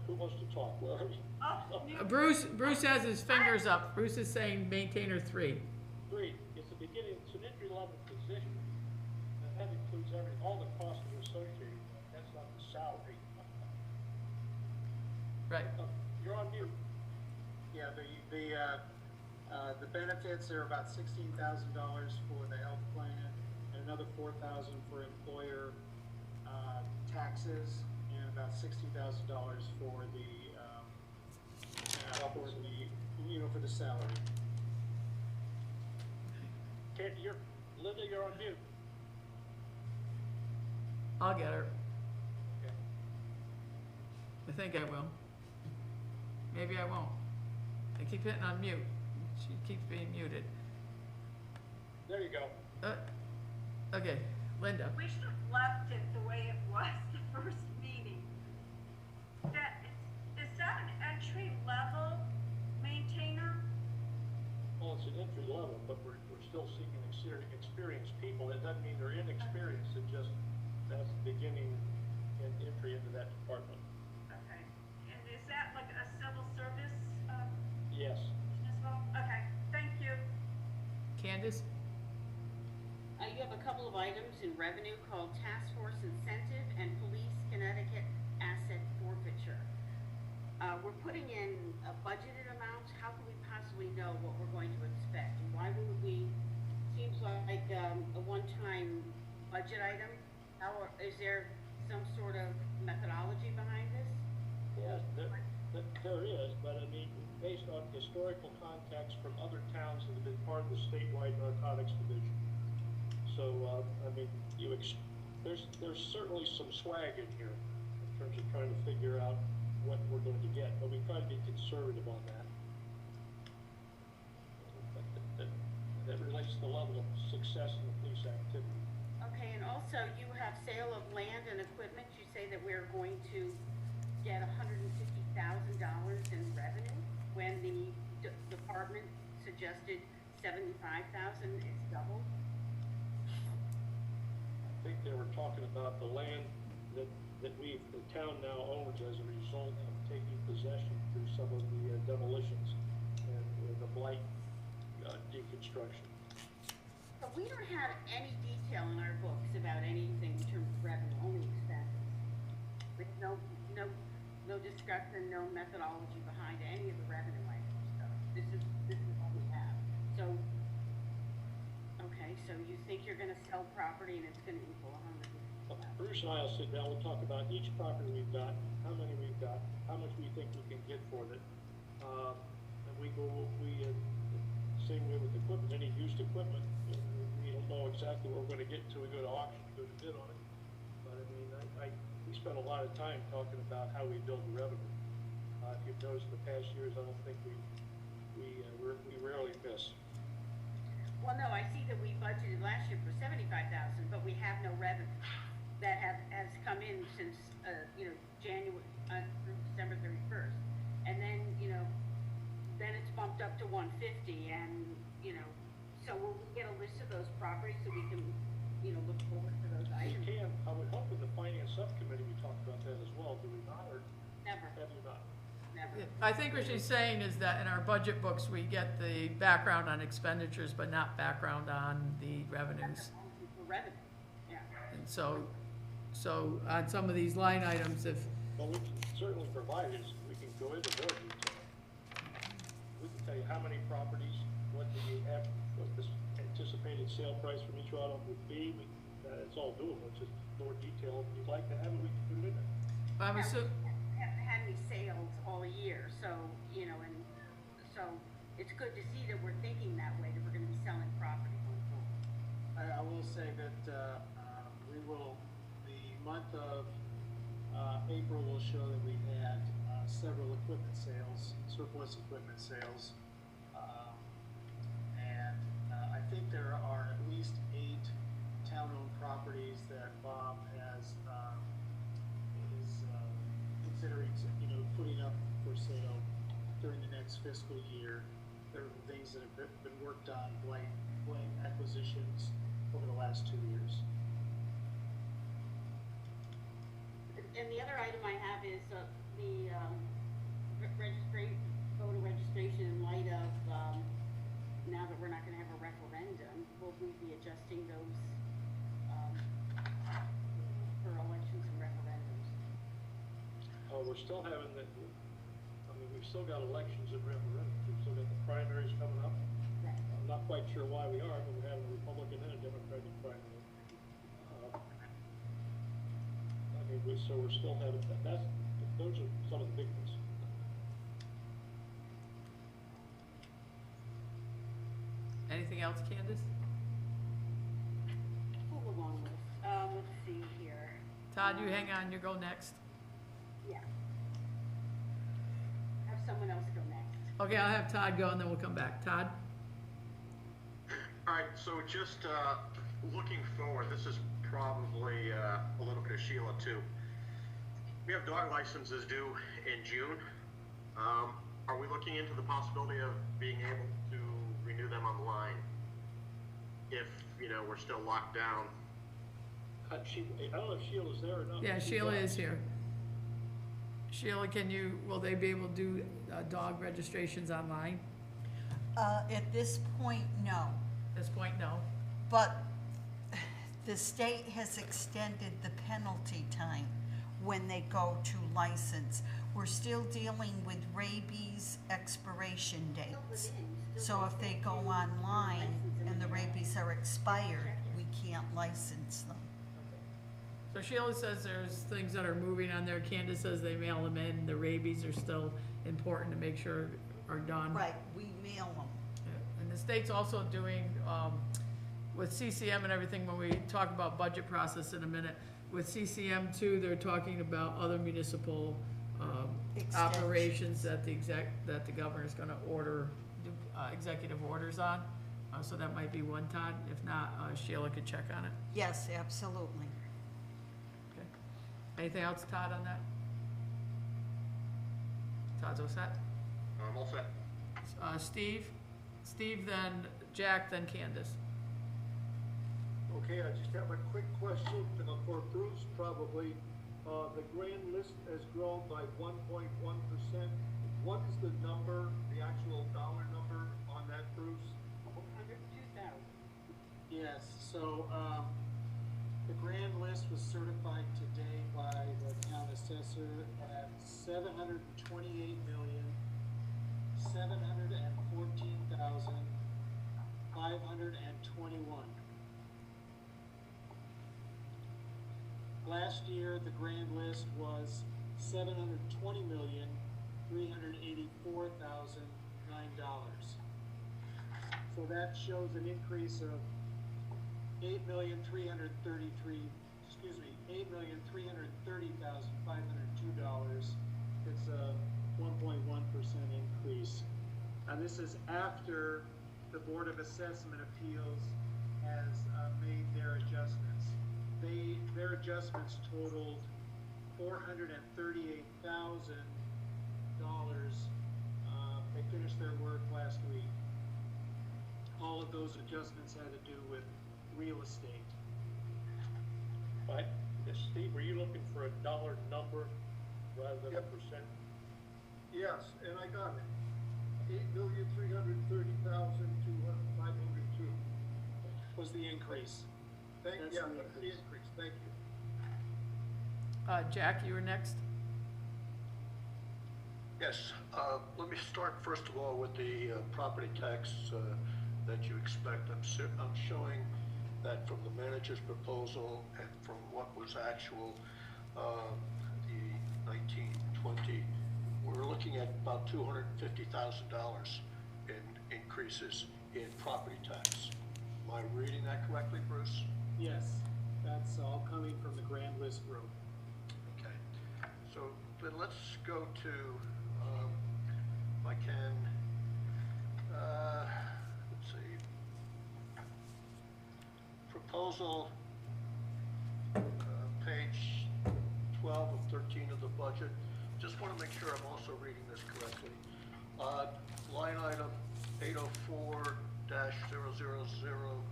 who wants to talk? Where are we? Oh, Bruce has his fingers up. Bruce is saying maintainer 3. 3. It's the beginning. It's an entry-level position, and that includes all the costs that are associated with it. That's not the salary. Right. You're on mute. Yeah, the benefits are about $16,000 for the health plan, and another $4,000 for employer taxes, and about $60,000 for the for the salary. Linda, you're on mute. I'll get her. Okay. I think I will. Maybe I won't. I keep hitting on mute. She keeps being muted. There you go. Okay, Linda. we should have left it the way it was the first meeting. That still seeking experienced people. It doesn't mean they're inexperienced, it just, that's the beginning and entry into that department. Okay, and is that like a civil service, Yes. as well? Okay, thank you. Candace? You have a couple of items in revenue called Task Force Incentive and Police Connecticut Asset Forfeiture. We're putting in a budgeted amount. How can we possibly know what we're going to expect? And why would we, seems like a one-time budget item. Is there some sort of methodology behind this? Yes, there is, but I mean, based on historical context from other towns that have been part of the statewide narcotics division. So, I mean, there's certainly some swag in here in terms of trying to figure out what we're going to get, but we try to be conservative on that. That relates to the level of success in the police activity. Okay, and also you have sale of land and equipment. You say that we're going to get $150,000 in revenue when the department suggested $75,000 is double. I think they were talking about the land that the town now owns as a result of taking possession through some of the demolitions and the blight deconstruction. But we don't have any detail in our books about anything in terms of revenue, only expenses. With no discussion, no methodology behind any of the revenue items. So this is what we have. So, okay, so you think you're gonna sell property and it's gonna equal Bruce and I will sit down, we'll talk about each property we've got, how many we've got, how much we think we can get for it. And same way with equipment, any used equipment, we don't know exactly what we're gonna get until we go to auction, go to bid on it. But I mean, we spend a lot of time talking about how we build the revenue. If you've noticed in the past years, I don't think we rarely miss. Well, no, I see that we budgeted last year for $75,000, but we have no revenue that has come in since, January, through December 31st. And then, then it's bumped up to 150 and, so we'll get a list of those properties so we can, look forward to those We items. can, I would hope in the finance subcommittee we talked about that as well, do we not, or Never, have you not? never. I think what she's saying is that in our budget books, we get the background on expenditures, but not background on the revenues. For revenue, yeah. And so on some of these line items, if, Well, we can certainly provide it, we can go into more detail. We can tell you how many properties, what the anticipated sale price from each one would be, it's all doable, it's just more detail. If you'd like to have it, we can put it in there. I'm assuming, Haven't had any sales all year, so, and so it's good to see that we're thinking that way, that we're gonna be selling property going forward. I will say that, the month of April will show that we had several equipment sales, surplus equipment sales. And I think there are at least 8 town-owned properties that Bob is considering, putting up for sale during the next fiscal year. There are things that have been worked on, blank acquisitions over the last 2 years. And the other item I have is the voter registration in light of, now that we're not gonna have a referendum, will we be adjusting those, for elections and referendums? We're still having we've still got elections and referendums, we've still got the primaries coming up. Right. I'm not quite sure why we are, but we're having a Republican and a Democratic primary. So we're still having those are some of the big ones. anything else, Candace? Full along list. Let's see here. Todd, you hang on, you go next. Yeah. Have someone else go next. Okay, I'll have Todd go and then we'll come back. Todd? All right, so just looking forward, this is probably a little bit of Sheila too. We have dog licenses due in June. Are we looking into the possibility of being able to renew them online? if, we're still locked down. I don't know if Sheila's there or not. Yeah, Sheila is here. Sheila, will they be able to do dog registrations online? At this point, no. At this point, no. But the state has extended the penalty time when they go to license. We're still dealing with rabies expiration dates. So if they go online and the rabies are expired, we can't license them. So Sheila says there's things that are moving on there. Candace says they mail them in. The rabies are still important to make sure are done. Right, we mail them. Yeah. And the state's also doing, with CCM and everything, when we talk about budget process in a minute, with CCM too, they're talking about other municipal operations that the governor's gonna order, executive orders on. So that might be one, Todd. If not, Sheila could check on it. Yes, absolutely. Okay. Anything else, Todd, on that? Todd's all set? I'm all set. Steve, then Jack, then Candace. Okay, I just have a quick question for Bruce, probably. The grand list has grown by 1.1%. What is the number, the actual dollar number on that, Bruce? 102,000. Yes, so, the grand list was certified today by the town assessor at 728,714,521. Last year, the grand list was $720,384,009. So that shows an increase of $8,330,502. It's a 1.1% increase. And this is after the Board of Assessment Appeals has made their adjustments. Their adjustments totaled $438,000. They finished their work last week. All of those adjustments had to do with real estate. But, Steve, were you looking for a dollar number rather than a percent? Yes, and I got it. 8,330,502 Was the increase. That's That's the the increase, thank you. Jack, you were next. Yes, let me start first of all with the property tax that you expect. I'm showing that from the manager's proposal and from what was actual, the 1920, we're looking at about $250,000 in increases in property tax. Am I reading that correctly, Bruce? Yes, that's all coming from the grand list group. Okay, so then let's go to, if I can, let's see, proposal, page 12 of 13 of the budget. Just want to make sure I'm also reading this correctly. Line item 804-000,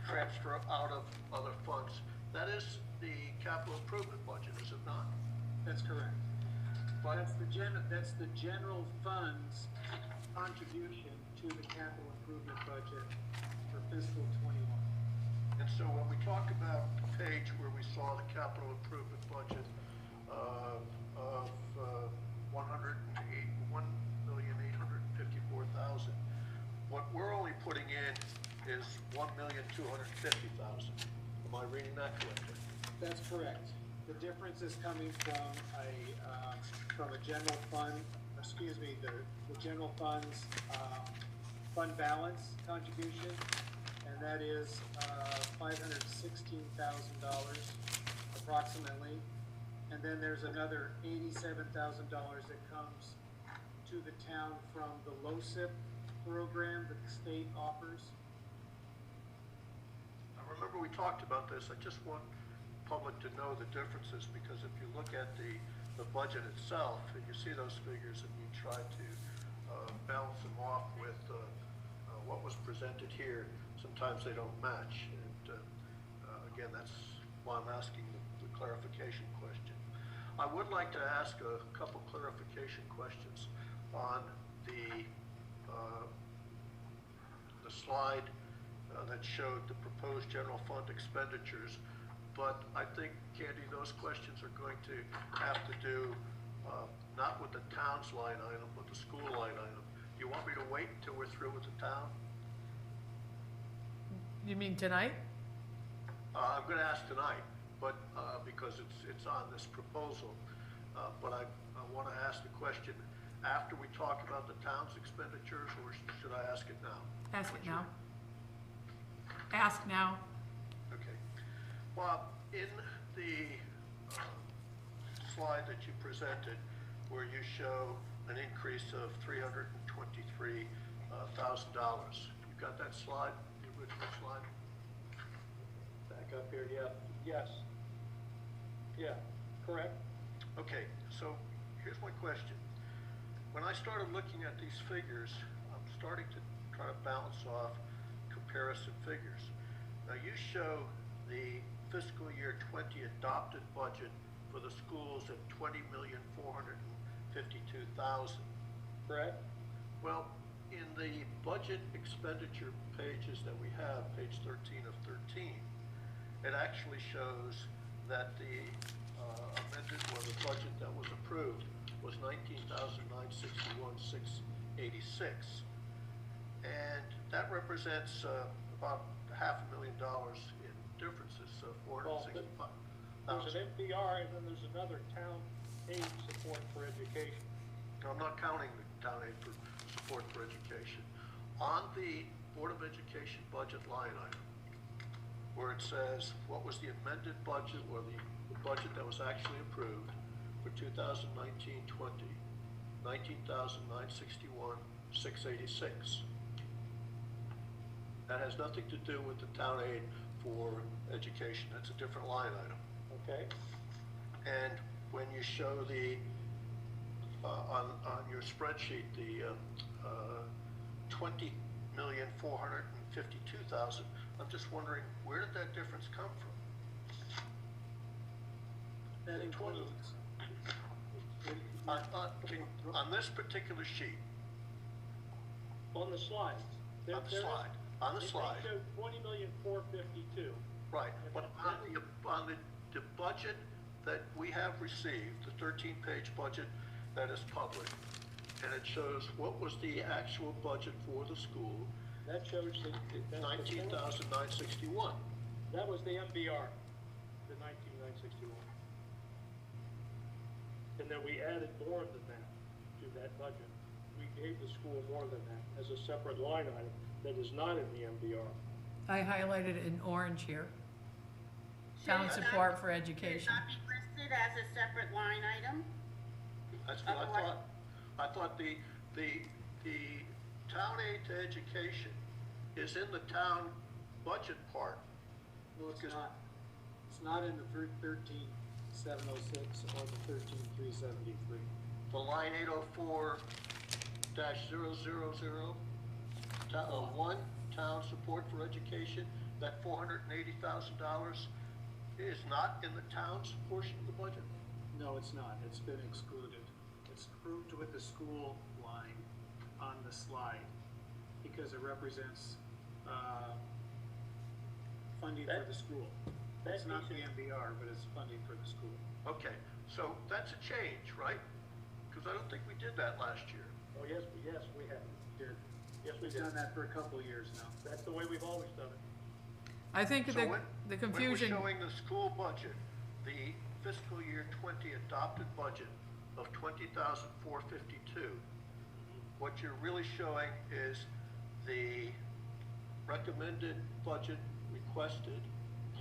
transfer out of other funds. That is the capital improvement budget, is it not? That's correct. But That's the general funds contribution to the capital improvement budget for fiscal '21. And so when we talk about the page where we saw the capital improvement budget of $1,854,000, what we're only putting in is $1,250,000. Am I reading that correctly? That's correct. The difference is coming from a general fund, the general funds, fund balance contribution, and that is $516,000 approximately. And then there's another $87,000 that comes to the town from the LoCIP program that the state offers. I remember we talked about this. I just want public to know the differences, because if you look at the budget itself and you see those figures and you try to balance them off with what was presented here, sometimes they don't match. And again, that's why I'm asking the clarification question. I would like to ask a couple clarification questions on the slide that showed the proposed general fund expenditures. But I think, Candy, those questions are going to have to do not with the town's line item, but the school line item. Do you want me to wait until we're through with the town? You mean tonight? I'm going to ask tonight, but because it's on this proposal. But I want to ask the question after we talk about the town's expenditures, or should I ask it now? Ask it now. Ask now. Okay. Well, in the slide that you presented, where you show an increase of $323,000, you got that slide, the original slide? Back up here, yeah, yes. Yeah, correct. Okay, so here's my question. When I started looking at these figures, I'm starting to try to balance off comparison figures. Now you show the fiscal year 20 adopted budget for the schools at $20,452,000. Correct. Well, in the budget expenditure pages that we have, page 13 of 13, it actually shows that the amended, or the budget that was approved was $19,961,686. And that represents about $500,000 in differences, so $465,000. There's an NPR, and then there's another town aid support for education. I'm not counting the town aid for support for education. On the Board of Education budget line item, where it says what was the amended budget, or the budget that was actually approved for 2019-20, $19,961,686. That has nothing to do with the town aid for education. That's a different line item. Okay. And when you show the on your spreadsheet the $20,452,000, I'm just wondering, where did that difference come from? That includes, On this particular sheet, On the slide. on the slide, It showed 20,452,000. right, but on the budget that we have received, the 13-page budget that is public, and it shows what was the actual budget for the school, That shows that. $19,961. That was the MBR, the 19,961. And then we added more than that to that budget. We gave the school more than that as a separate line item that is not in the MBR. I highlighted it in orange here. Town Should it support not- for education. Should it not be listed as a separate line item? That's what I Otherwise- thought. I thought the town aid to education is in the town budget part. no, it's Because- not. It's not in the 13,706 or the 13,373. The line 804-000, one, town support for education, that $480,000 is not in the town's portion of the budget? No, it's not. It's been excluded. It's grouped with the school line on the slide because it represents, funding for the school. It's not the MBR, but it's funding for the school. Okay, so that's a change, right? Because I don't think we did that last year. Oh, yes, we have. Did. Yes, we We've did. done that for a couple of years now. That's the way we've always done it. I think So the when confusion, we're showing the school budget, the fiscal year 20 adopted budget of $20,452, what you're really showing is the recommended budget requested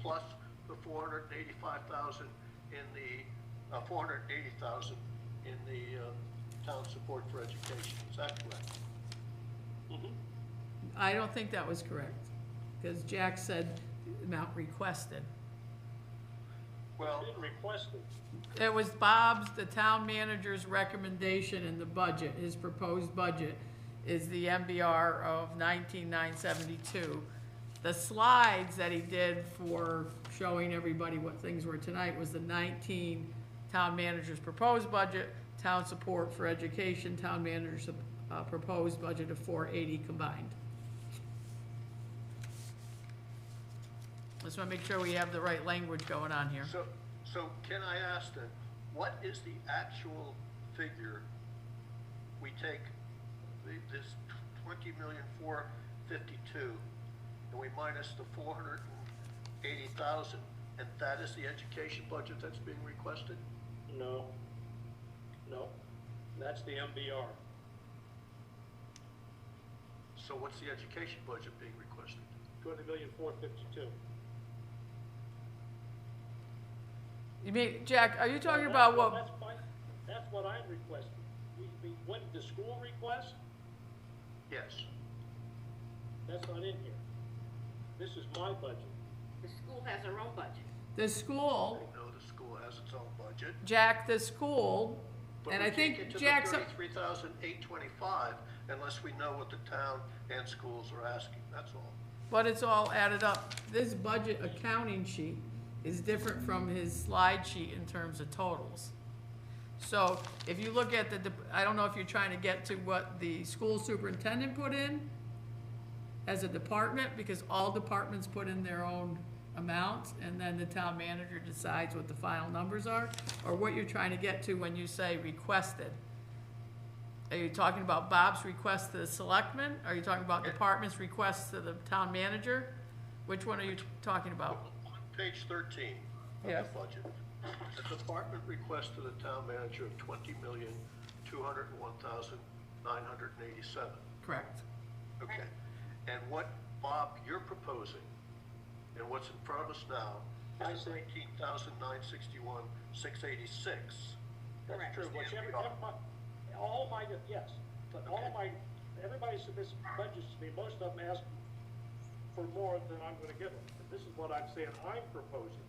plus the $485,000 in the $480,000 in the town support for education. Is that correct? I don't think that was correct, because Jack said the amount requested. Well, We didn't request it. It was Bob's, the town manager's recommendation in the budget, his proposed budget is the MBR of 19,972. The slides that he did for showing everybody what things were tonight was the 19 town manager's proposed budget, town support for education, town manager's proposed budget of 480 combined. Just want to make sure we have the right language going on here. So can I ask then, what is the actual figure we take this 20,452 and we minus the 480,000, and that is the education budget that's being requested? No, that's the MBR. So what's the education budget being requested? 20,452. You mean, Jack, are you talking Well, about that's what, That's what I'm requesting. What did the school request? Yes. That's not in here. This is my budget. The school has their own budget. the school, I know the school has its own budget. Jack, the school, But and we I can't think get to the Jack's, 33,825 unless we know what the town and schools are asking, that's all. but it's all added up. This budget accounting sheet is different from his slide sheet in terms of totals. So if you look at I don't know if you're trying to get to what the school superintendent put in as a department, because all departments put in their own amounts, and then the town manager decides what the final numbers are, or what you're trying to get to when you say requested. Are you talking about Bob's request to the selectmen? Are you talking about department's request to the town manager? Which one are you talking about? On page 13 of Yes. the budget, the department request to the town manager of 20,201,987. Correct. Okay. And what, Bob, you're proposing, and what's in front of us now, I is see. 19,961,686. Correct. True, That's the which MBR. yes, but all of my, everybody submits budgets to me, most of them ask for more than I'm gonna give them. But this is what I'm saying I'm proposing,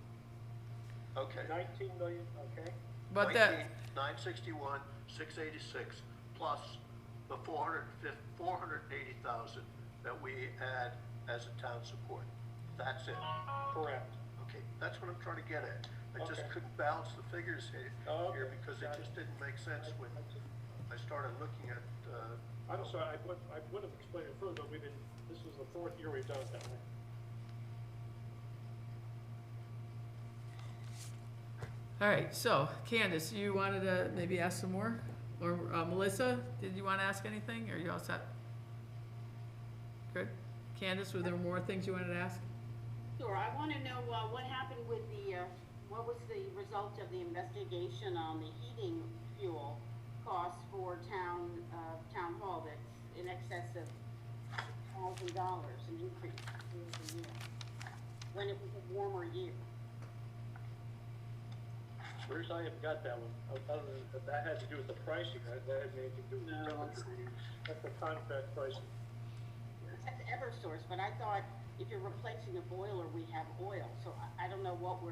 Okay. 19 million, okay? But that, 961,686 plus the 480,000 that we add as a town support. That's it. Correct. Okay, that's what I'm trying to get at. I just Okay. couldn't balance the figures here Okay, because it got just it. didn't make sense when I started looking at, I'm sorry, I would have explained it further, but this is the 4th year we've done it that way. all right, so Candace, you wanted to maybe ask some more? Or Melissa, did you want to ask anything, or are you all set? Good. Candace, were there more things you wanted to ask? Sure, I want to know what happened with what was the result of the investigation on the heating fuel costs for town hall that's in excess of $1,000, an increase year over year, when it was a warmer year. Bruce, I haven't got that one. I don't know if that had to do with the pricing, that had anything to do with the temperature. That's the contract pricing. That's Eversource, but I thought if you're replacing a boiler, we have oil, so I don't know what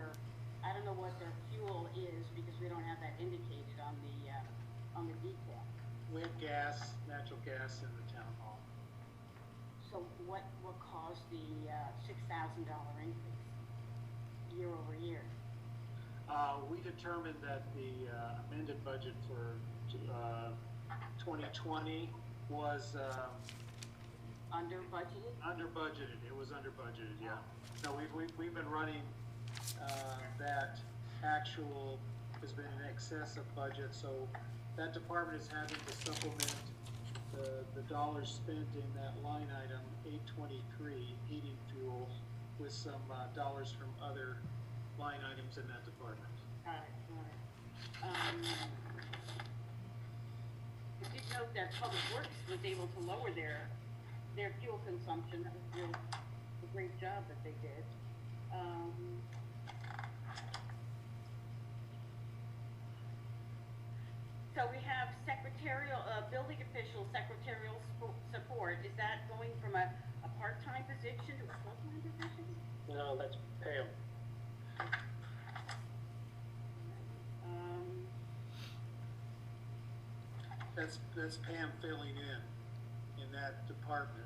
their fuel is, because we don't have that indicated on the detail. We have gas, natural gas in the town hall. So what caused the $6,000 increase year over year? We determined that the amended budget for 2020 was Under budgeted? under budgeted. It was under budgeted, yeah. No, we've been running that actual has been in excess of budget, so that department is having to supplement the dollars spent in that line item 823 heating fuel with some dollars from other line items in that department. Got it. I did note that Public Works was able to lower their fuel consumption. That was really a great job that they did. So we have secretarial, building official secretarial support. Is that going from a part-time position to a full-time position? No, that's Pam. That's Pam filling in that department.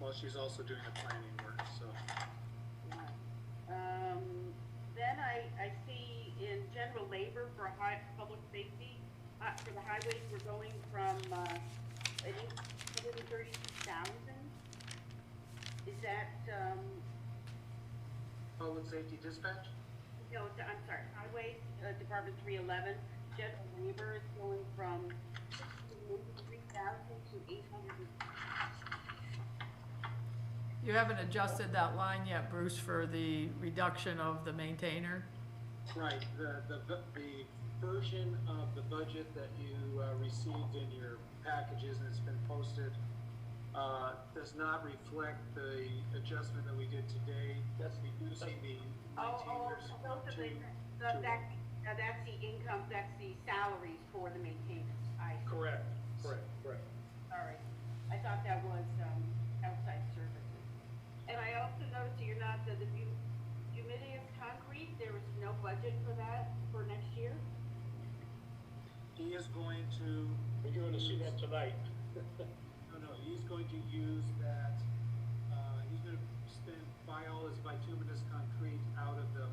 while she's also doing the planning work, so. Then I see in general labor for public safety, for the highways, we're going from, I think, 132,000. Is that, Public safety dispatch? no, I'm sorry, highways, Department 311, general labor is going from 3,000 to 800. You haven't adjusted that line yet, Bruce, for the reduction of the maintainer? Right, the version of the budget that you received in your packages and it's been posted does not reflect the adjustment that we did today. That's reducing the maintainers Those are to. that's the income, that's the salaries for the maintainers. Correct. All right. I thought that was, outside services. And I also noticed you're not, the humidity concrete, there is no budget for that for next year? He is going to. You're gonna see that tonight. No, he's going to use that, he's gonna buy all his bituminous concrete out of the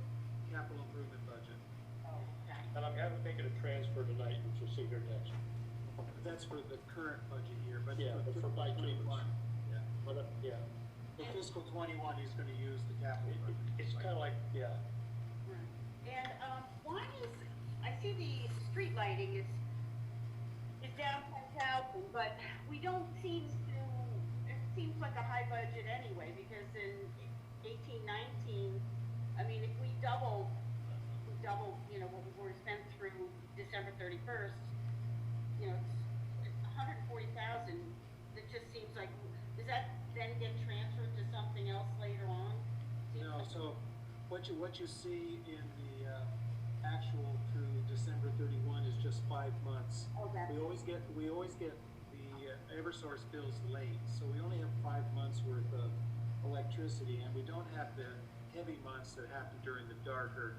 capital improvement budget. Oh, okay. And I'm making a transfer tonight, which you'll see here next. That's for the current budget year, but Yeah, but for fiscal bituminous. 21, yeah. But, yeah, For fiscal 21, he's gonna use the capital budget. it's kinda like, yeah, And, why is, I see the street lighting is down 10,000, but we don't seem to, it seems like a high budget anyway, because in 18-19, I mean, if we double, what we were spent through December 31st, it's 140,000, it just seems like, does that then get transferred to something else later on? No, so what you see in the actual through December 31 is just 5 months. Oh, that's. We always get the Eversource bills late, so we only have 5 months worth of electricity, and we don't have the heavy months that happen during the darker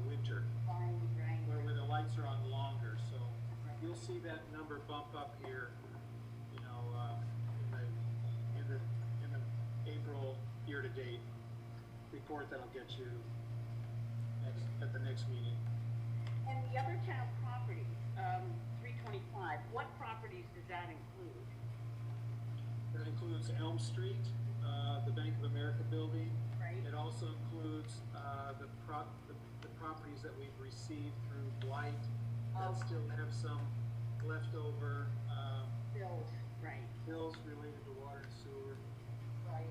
winter, Right. where the lights are on longer. So you'll see that number bump up here, in the April year-to-date report that'll get you at the next meeting. And the other town properties, 325, what properties does that include? That includes Elm Street, the Bank of America building. Right. It also includes the properties that we've received through Blight that still have some leftover Bills, right. bills related to water and sewer. Right.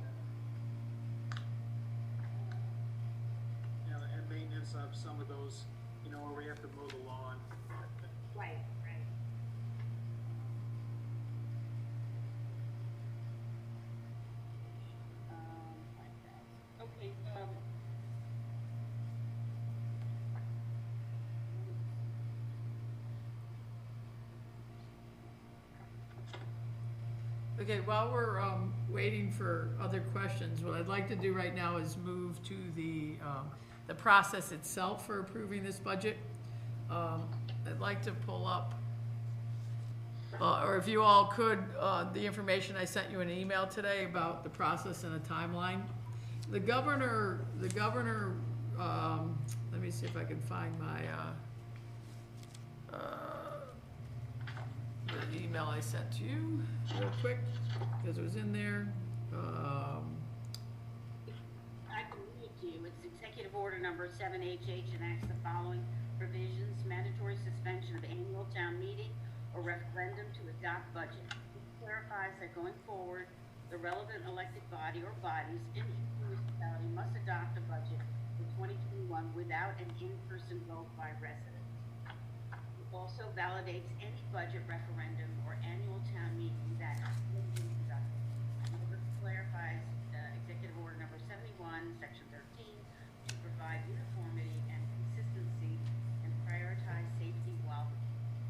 And maintenance of some of those, where we have to mow the lawn. Right. Okay, Okay, while we're waiting for other questions, what I'd like to do right now is move to the process itself for approving this budget. I'd like to pull up, or if you all could, the information I sent you in an email today about the process and a timeline. The governor, let me see if I can find my, the email I sent to you real quick, because it was in there. I can read it to you. It's Executive Order Number 7HH enacts the following provisions: mandatory suspension of annual town meeting or referendum to adopt budget. It clarifies that going forward, the relevant elected body or bodies in each municipality must adopt a budget for 2021 without an in-person vote by residents. It also validates any budget referendum or annual town meeting that will be conducted. It clarifies Executive Order Number 71, Section 13, to provide uniformity and consistency and prioritize safety while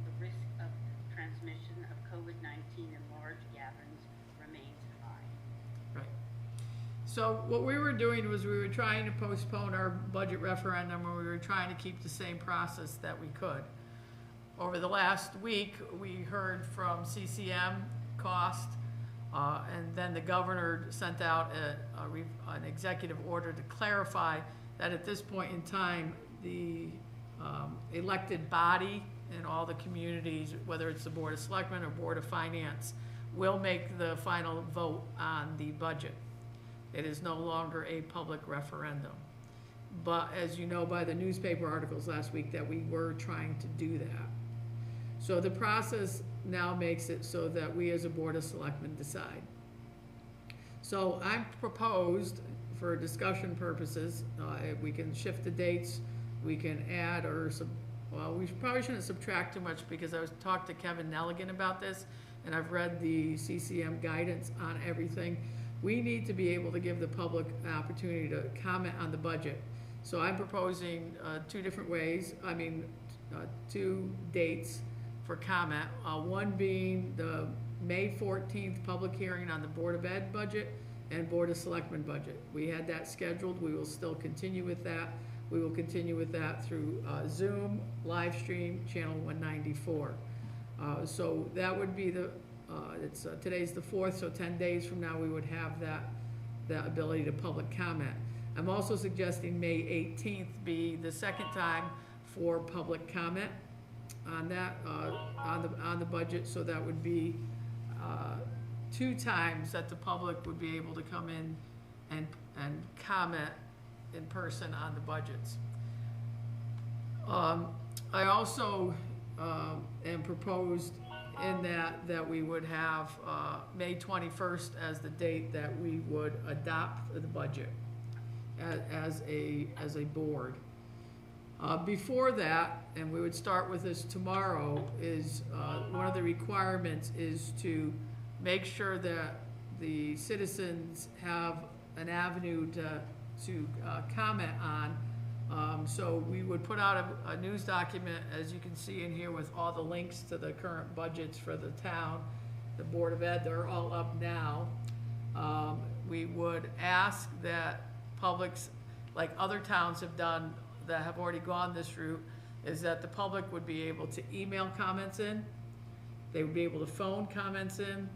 the risk of transmission of COVID-19 in large gatherings remains high. Right. So what we were doing was we were trying to postpone our budget referendum, and we were trying to keep the same process that we could. Over the last week, we heard from CCM, cost, And then the governor sent out an executive order to clarify that at this point in time, the elected body in all the communities, whether it's the Board of Selectmen or Board of Finance, will make the final vote on the budget. It is no longer a public referendum. But as you know by the newspaper articles last week, that we were trying to do that. So the process now makes it so that we as a Board of Selectmen decide. So I proposed, for discussion purposes, if we can shift the dates, we can add or well, we probably shouldn't subtract too much, because I was talked to Kevin Nelligan about this, and I've read the CCM guidance on everything. We need to be able to give the public an opportunity to comment on the budget. So I'm proposing two different ways, two dates for comment. One being the May 14th public hearing on the Board of Ed budget and Board of Selectmen budget. We had that scheduled. We will still continue with that. We will continue with that through Zoom, live stream, channel 194. So that would be today's the 4th, so 10 days from now we would have that ability to public comment. I'm also suggesting May 18th be the second time for public comment on that, on the budget, so that would be 2 times that the public would be able to come in and comment in person on the budgets. I also am proposed in that we would have May 21st as the date that we would adopt the budget as a board. Before that, and we would start with this tomorrow, is one of the requirements is to make sure that the citizens have an avenue to comment on. So we would put out a news document, as you can see in here, with all the links to the current budgets for the town, the Board of Ed. They're all up now. We would ask that publics, like other towns have done that have already gone this route, is that the public would be able to email comments in, they would be able to phone comments in,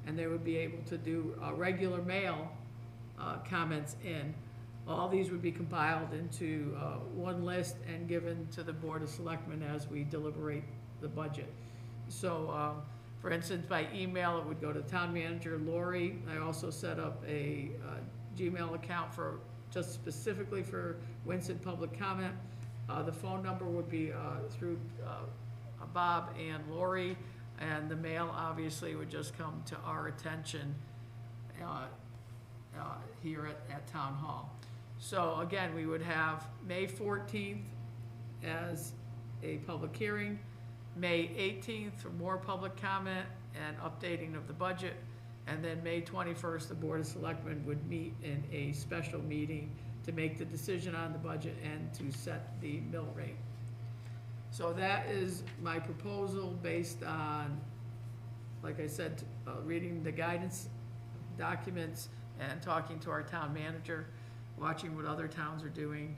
and they would be able to do regular mail comments in. All these would be compiled into one list and given to the Board of Selectmen as we deliberate the budget. So, for instance, by email, it would go to Town Manager Lori. I also set up a Gmail account for just specifically for Winston Public Comment. The phone number would be through Bob and Lori, and the mail obviously would just come to our attention here at Town Hall. So again, we would have May 14th as a public hearing, May 18th for more public comment and updating of the budget, and then May 21st, the Board of Selectmen would meet in a special meeting to make the decision on the budget and to set the mill rate. So that is my proposal based on, like I said, reading the guidance documents and talking to our town manager, watching what other towns are doing.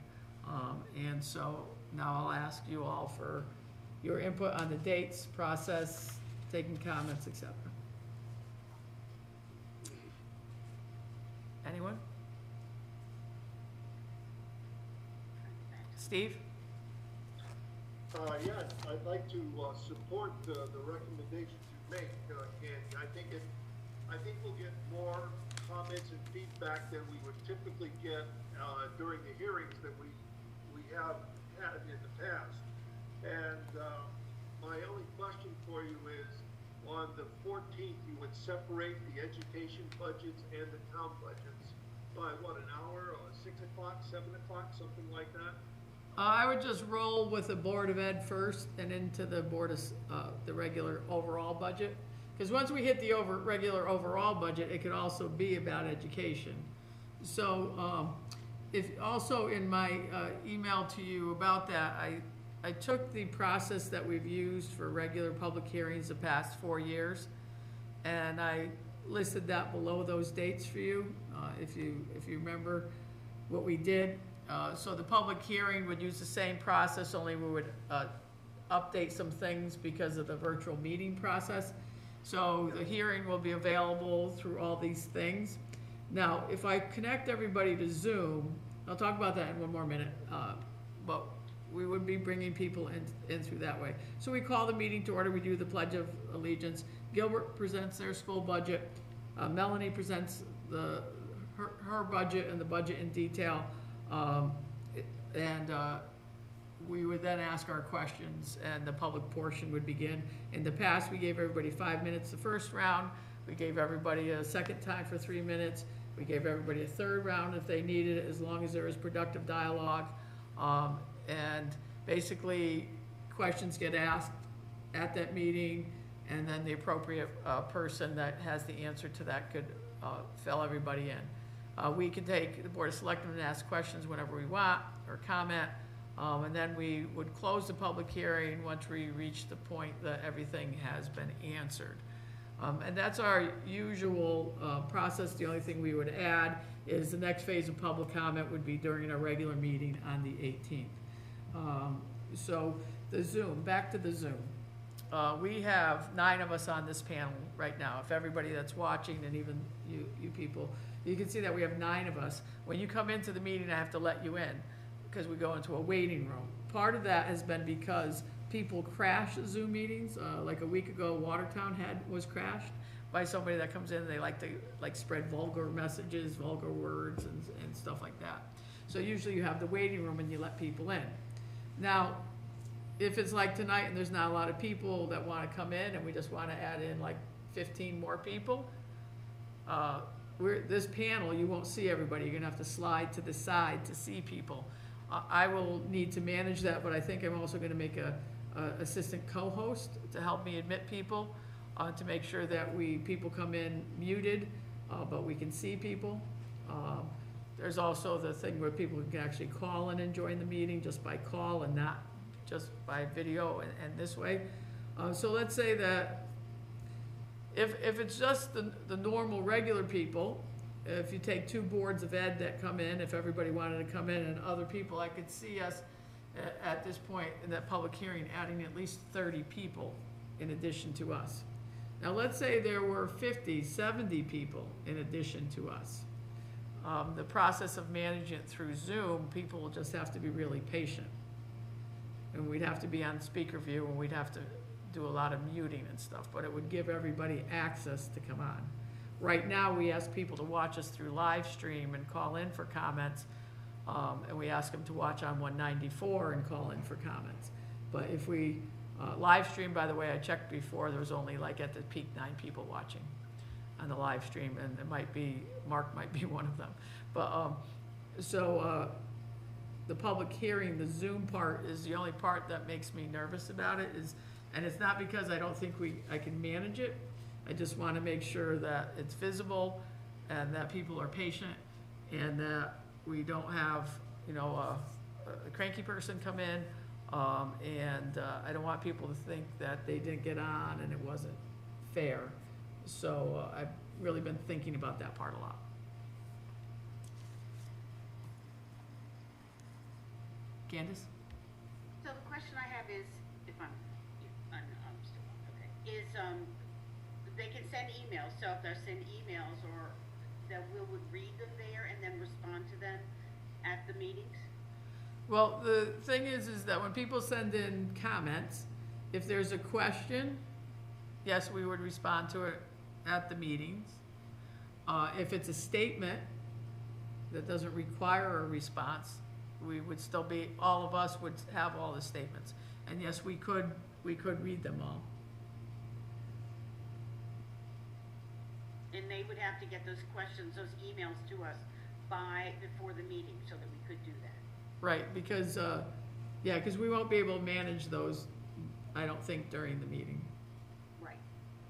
And so now I'll ask you all for your input on the dates, process, taking comments, etc. Anyone? Steve? Yeah, I'd like to support the recommendations you make, Candy. I think we'll get more comments and feedback than we would typically get during the hearings that we have had in the past. And my only question for you is, on the 14th, you would separate the education budgets and the town budgets by what, an hour, or 6 o'clock, 7 o'clock, something like that? I would just roll with the Board of Ed first and into the the regular overall budget. Because once we hit the regular overall budget, it could also be about education. So if also in my email to you about that, I took the process that we've used for regular public hearings the past 4 years, and I listed that below those dates for you, if you remember what we did. So the public hearing would use the same process, only we would update some things because of the virtual meeting process. So the hearing will be available through all these things. Now, if I connect everybody to Zoom, I'll talk about that in one more minute, but we would be bringing people in through that way. So we call the meeting to order, we do the Pledge of Allegiance. Gilbert presents their school budget. Melanie presents her budget and the budget in detail. We would then ask our questions and the public portion would begin. In the past, we gave everybody 5 minutes the first round. We gave everybody a second time for 3 minutes. We gave everybody a third round if they needed it, as long as there was productive dialogue. And basically, questions get asked at that meeting, and then the appropriate person that has the answer to that could fill everybody in. We could take the Board of Selectmen and ask questions whenever we want, or comment, and then we would close the public hearing once we reach the point that everything has been answered. And that's our usual process. The only thing we would add is the next phase of public comment would be during our regular meeting on the 18th. So the Zoom, back to the Zoom. We have 9 of us on this panel right now. If everybody that's watching, and even you people, you can see that we have 9 of us. When you come into the meeting, I have to let you in because we go into a waiting room. Part of that has been because people crash Zoom meetings. Like a week ago, Watertown was crashed by somebody that comes in and they like to spread vulgar messages, vulgar words, and stuff like that. So usually you have the waiting room and you let people in. Now, if it's like tonight and there's not a lot of people that want to come in and we just want to add in like 15 more people, this panel, you won't see everybody. You're gonna have to slide to the side to see people. I will need to manage that, but I think I'm also gonna make a assistant co-host to help me admit people, to make sure that people come in muted, but we can see people. There's also the thing where people can actually call in and join the meeting just by call and not just by video and this way. So let's say that if it's just the normal regular people, if you take 2 boards of ed that come in, if everybody wanted to come in and other people, I could see us at this point in that public hearing adding at least 30 people in addition to us. Now let's say there were 50, 70 people in addition to us. The process of managing it through Zoom, people will just have to be really patient. And we'd have to be on speaker view and we'd have to do a lot of muting and stuff, but it would give everybody access to come on. Right now, we ask people to watch us through live stream and call in for comments, and we ask them to watch on 194 and call in for comments. But if we live stream, by the way, I checked before, there was only like at the peak 9 people watching on the live stream, and it might be, Mark might be one of them. But the public hearing, the Zoom part is the only part that makes me nervous about it, and it's not because I don't think I can manage it. I just want to make sure that it's visible and that people are patient and that we don't have, a cranky person come in. And I don't want people to think that they didn't get on and it wasn't fair. So I've really been thinking about that part a lot. Candace? So the question I have is, if I'm still on, okay, is, they can send emails, so if they're send emails or that we would read them there and then respond to them at the meetings? Well, the thing is that when people send in comments, if there's a question, yes, we would respond to it at the meetings. If it's a statement that doesn't require a response, we would still be, all of us would have all the statements. And yes, we could read them all. And they would have to get those questions, those emails to us before the meeting so that we could do that. Right, because, because we won't be able to manage those, I don't think, during the meeting. Right.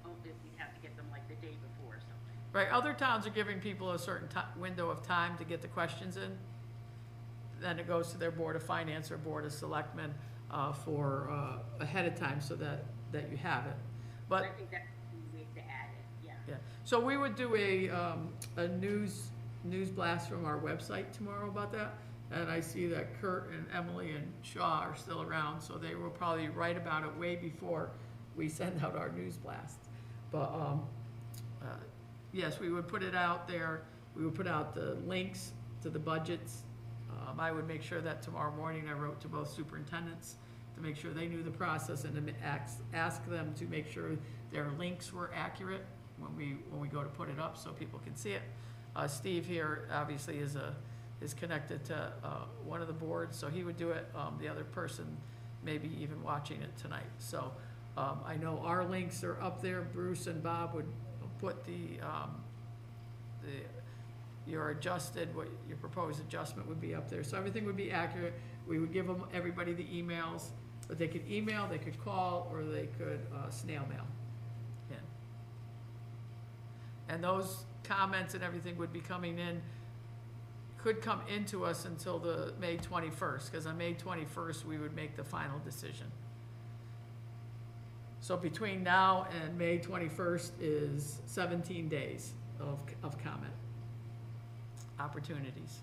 Oh, we'd have to get them like the day before or something. Right, other towns are giving people a certain window of time to get the questions in. Then it goes to their Board of Finance or Board of Selectmen for ahead of time so that you have it. But I think that we have to add it, yeah. yeah, so we would do a news blast from our website tomorrow about that. And I see that Kurt and Emily and Shaw are still around, so they will probably write about it way before we send out our news blast. But, yes, we would put it out there. We would put out the links to the budgets. I would make sure that tomorrow morning I wrote to both superintendents to make sure they knew the process and to ask them to make sure their links were accurate when we go to put it up so people can see it. Steve here obviously is connected to one of the boards, so he would do it. The other person maybe even watching it tonight. So I know our links are up there. Bruce and Bob would put your proposed adjustment would be up there. So everything would be accurate. We would give everybody the emails, but they could email, they could call, or they could snail mail in. And those comments and everything would be coming in, could come into us until the May 21st, because on May 21st, we would make the final decision. So between now and May 21st is 17 days of comment opportunities.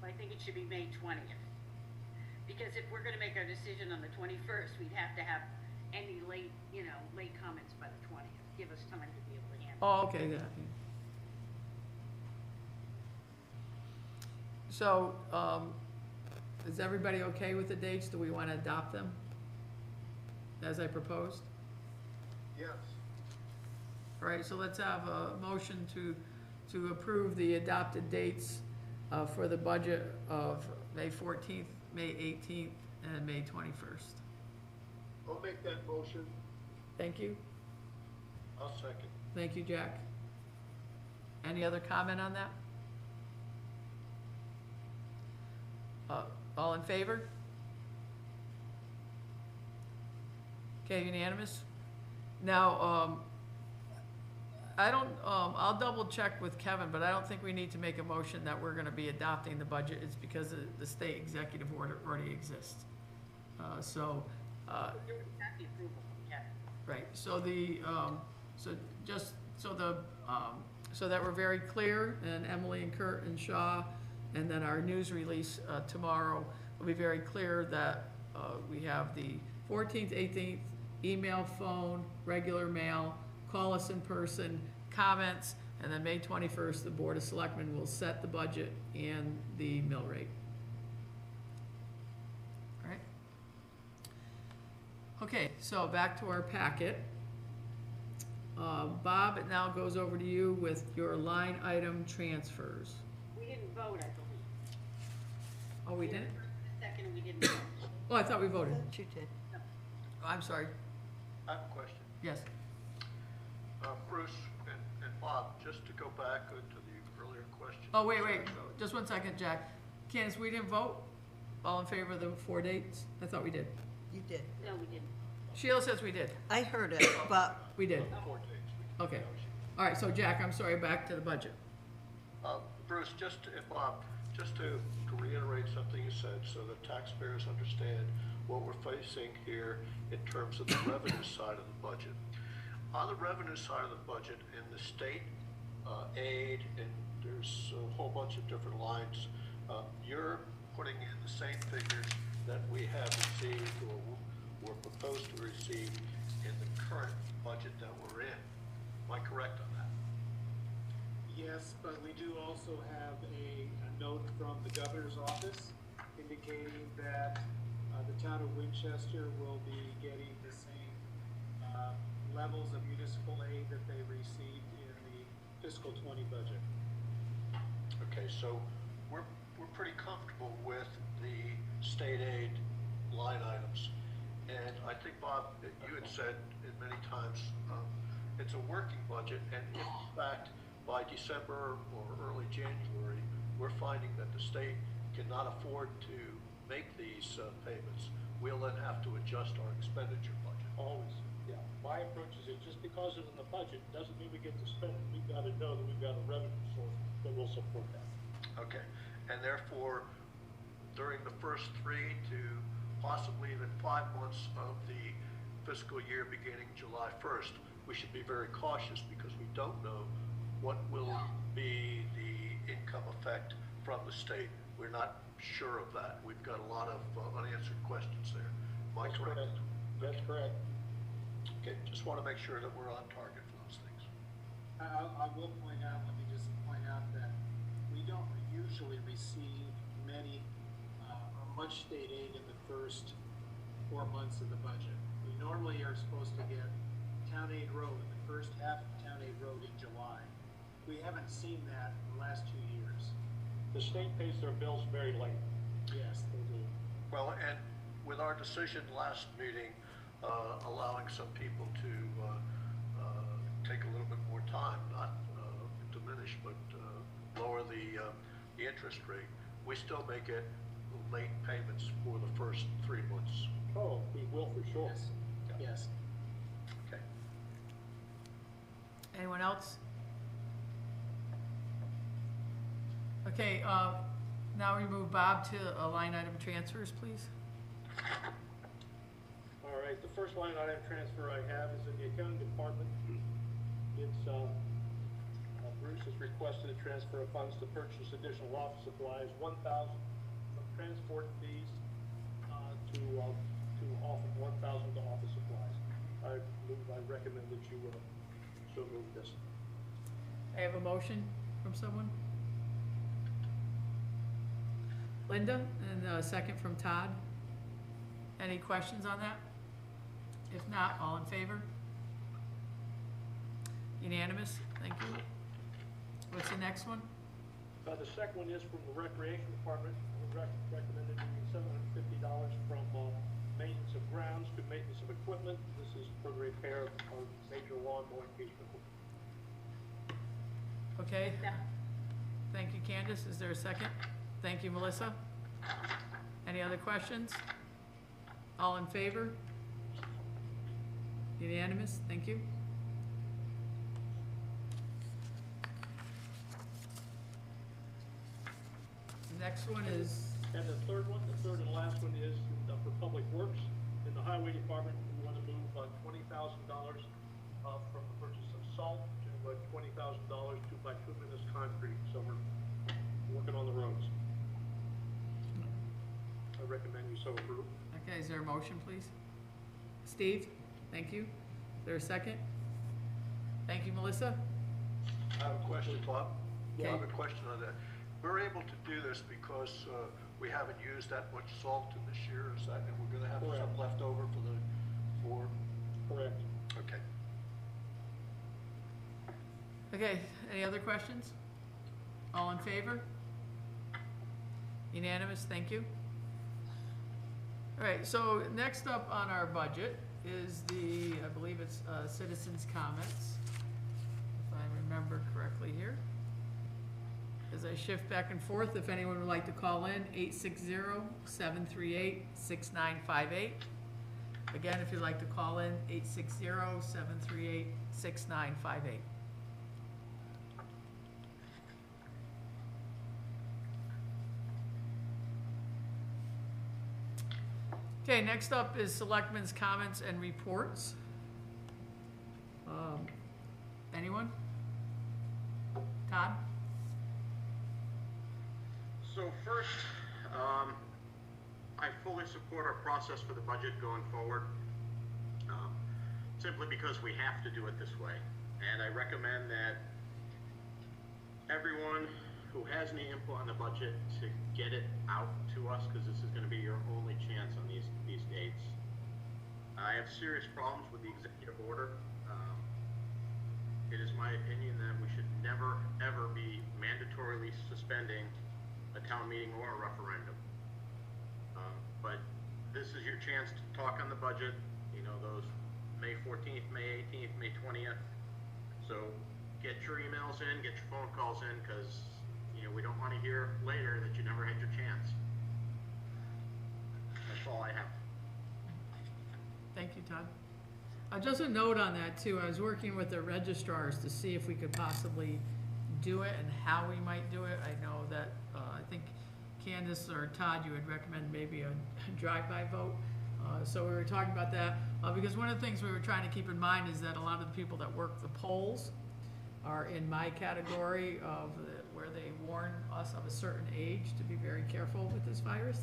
I think it should be May 20th. Because if we're gonna make our decision on the 21st, we'd have to have any late comments by the 20th. Give us time to be able to handle. Oh, okay, yeah. So, is everybody okay with the dates? Do we want to adopt them as I proposed? Yes. All right, so let's have a motion to approve the adopted dates for the budget of May 14th, May 18th, and May 21st. I'll make that motion. Thank you. I'll second. Thank you, Jack. Any other comment on that? All in favor? Okay, unanimous? Now, I don't, I'll double check with Kevin, but I don't think we need to make a motion that we're gonna be adopting the budget. It's because the state executive order already exists. You already have the approval from Kevin. Right, so so that we're very clear, and Emily and Kurt and Shaw, and then our news release tomorrow will be very clear that we have the 14th, 18th, email, phone, regular mail, call us in person, comments, and then May 21st, the Board of Selectmen will set the budget and the mill rate. All right? Okay, so back to our packet. Bob, it now goes over to you with your line item transfers. We didn't vote, I believe. Oh, we didn't? Second, we didn't vote. Oh, I thought we voted. You did. Oh, I'm sorry. I have a question. Yes. Bruce and Bob, just to go back to the earlier question. Oh, wait, just 1 second, Jack. Candace, we didn't vote? All in favor of the 4 dates? I thought we did. You did. No, we didn't. Sheila says we did. I heard it, but We did. 4 days. Okay. All right, so Jack, I'm sorry, back to the budget. Bruce, and Bob, just to reiterate something you said so that taxpayers understand what we're facing here in terms of the revenue side of the budget. On the revenue side of the budget, in the state aid, and there's a whole bunch of different lines, you're putting in the same figures that we have received or were proposed to receive in the current budget that we're in. Am I correct on that? Yes, but we do also have a note from the governor's office indicating that the town of Winchester will be getting the same levels of municipal aid that they received in the fiscal 20 budget. Okay, so we're pretty comfortable with the state aid line items. And I think, Bob, you had said it many times, it's a working budget, and if in fact by December or early January, we're finding that the state cannot afford to make these payments, we'll then have to adjust our expenditure budget. Always, yeah. My approach is that just because it's in the budget doesn't mean we get to spend it. We've got to know that we've got a revenue source that will support that. Okay, and therefore, during the first 3 to possibly even 5 months of the fiscal year beginning July 1st, we should be very cautious because we don't know what will be the income effect from the state. We're not sure of that. We've got a lot of unanswered questions there. Am I correct? That's correct. Okay, just want to make sure that we're on target for those I will point out, let me just point out that we don't usually receive many, much state aid in the first 4 months of the budget. We normally are supposed to get town aid road, the first half of town aid road in July. We haven't seen that in the last 2 years. The state pays their bills very late. Yes, they do. Well, and with our decision last meeting, allowing some people to take a little bit more time, not diminish, but lower the interest rate, we still may get late payments for the first 3 months. Oh, we will for sure. Yes, yes. Okay. Anyone else? Okay, now we move Bob to line item transfers, please. All right, the first line item transfer I have is in the accounting department. It's, Bruce has requested a transfer of funds to purchase additional office supplies, 1,000 from transport fees, to offer 1,000 to office supplies. I recommend that you, so move this. I have a motion from someone. Linda, and a second from Todd. Any questions on that? If not, all in favor? Unanimous, thank you. What's the next one? The second one is from the recreation department. We recommended $750 from maintenance of grounds to maintenance of equipment. This is for the repair of our major lawn mowing equipment. Okay. Thank you, Candace. Is there a second? Thank you, Melissa. Any other questions? All in favor? Unanimous, thank you. The next one is, And the third and last one is for public works. In the highway department, we want to move $20,000 from the purchase of salt to $20,000 to bituminous concrete. So we're working on the roads. I recommend you so approve. okay, is there a motion, please? Steve, thank you. Is there a second? Thank you, Melissa. I have a question, Bob. Okay. I have a question on that. We're able to do this because we haven't used that much salt in this year, is that, and we're gonna have Correct. some left over for Correct. okay. Okay, any other questions? All in favor? Unanimous, thank you. All right, so next up on our budget is the, I believe it's citizens' comments, if I remember correctly here. As I shift back and forth, if anyone would like to call in, 860-738-6958. Again, if you'd like to call in, 860-738-6958. Okay, next up is Selectmen's comments and reports. Anyone? Todd? So first, I fully support our process for the budget going forward, simply because we have to do it this way. And I recommend that everyone who has any input on the budget to get it out to us, because this is going to be your only chance on these dates. I have serious problems with the executive order. It is my opinion that we should never, ever be mandatorily suspending a town meeting or a referendum. But this is your chance to talk on the budget, you know, those May 14th, May 18th, May 20th. So get your emails in, get your phone calls in, because, you know, we don't want to hear later that you never had your chance. That's all I have. Thank you, Todd. Just a note on that too, I was working with the registrars to see if we could possibly do it and how we might do it. I know that, I think Candace or Todd, you would recommend maybe a drive-by vote. So we were talking about that, because one of the things we were trying to keep in mind is that a lot of the people that work the polls are in my category of where they warn us of a certain age to be very careful with this virus.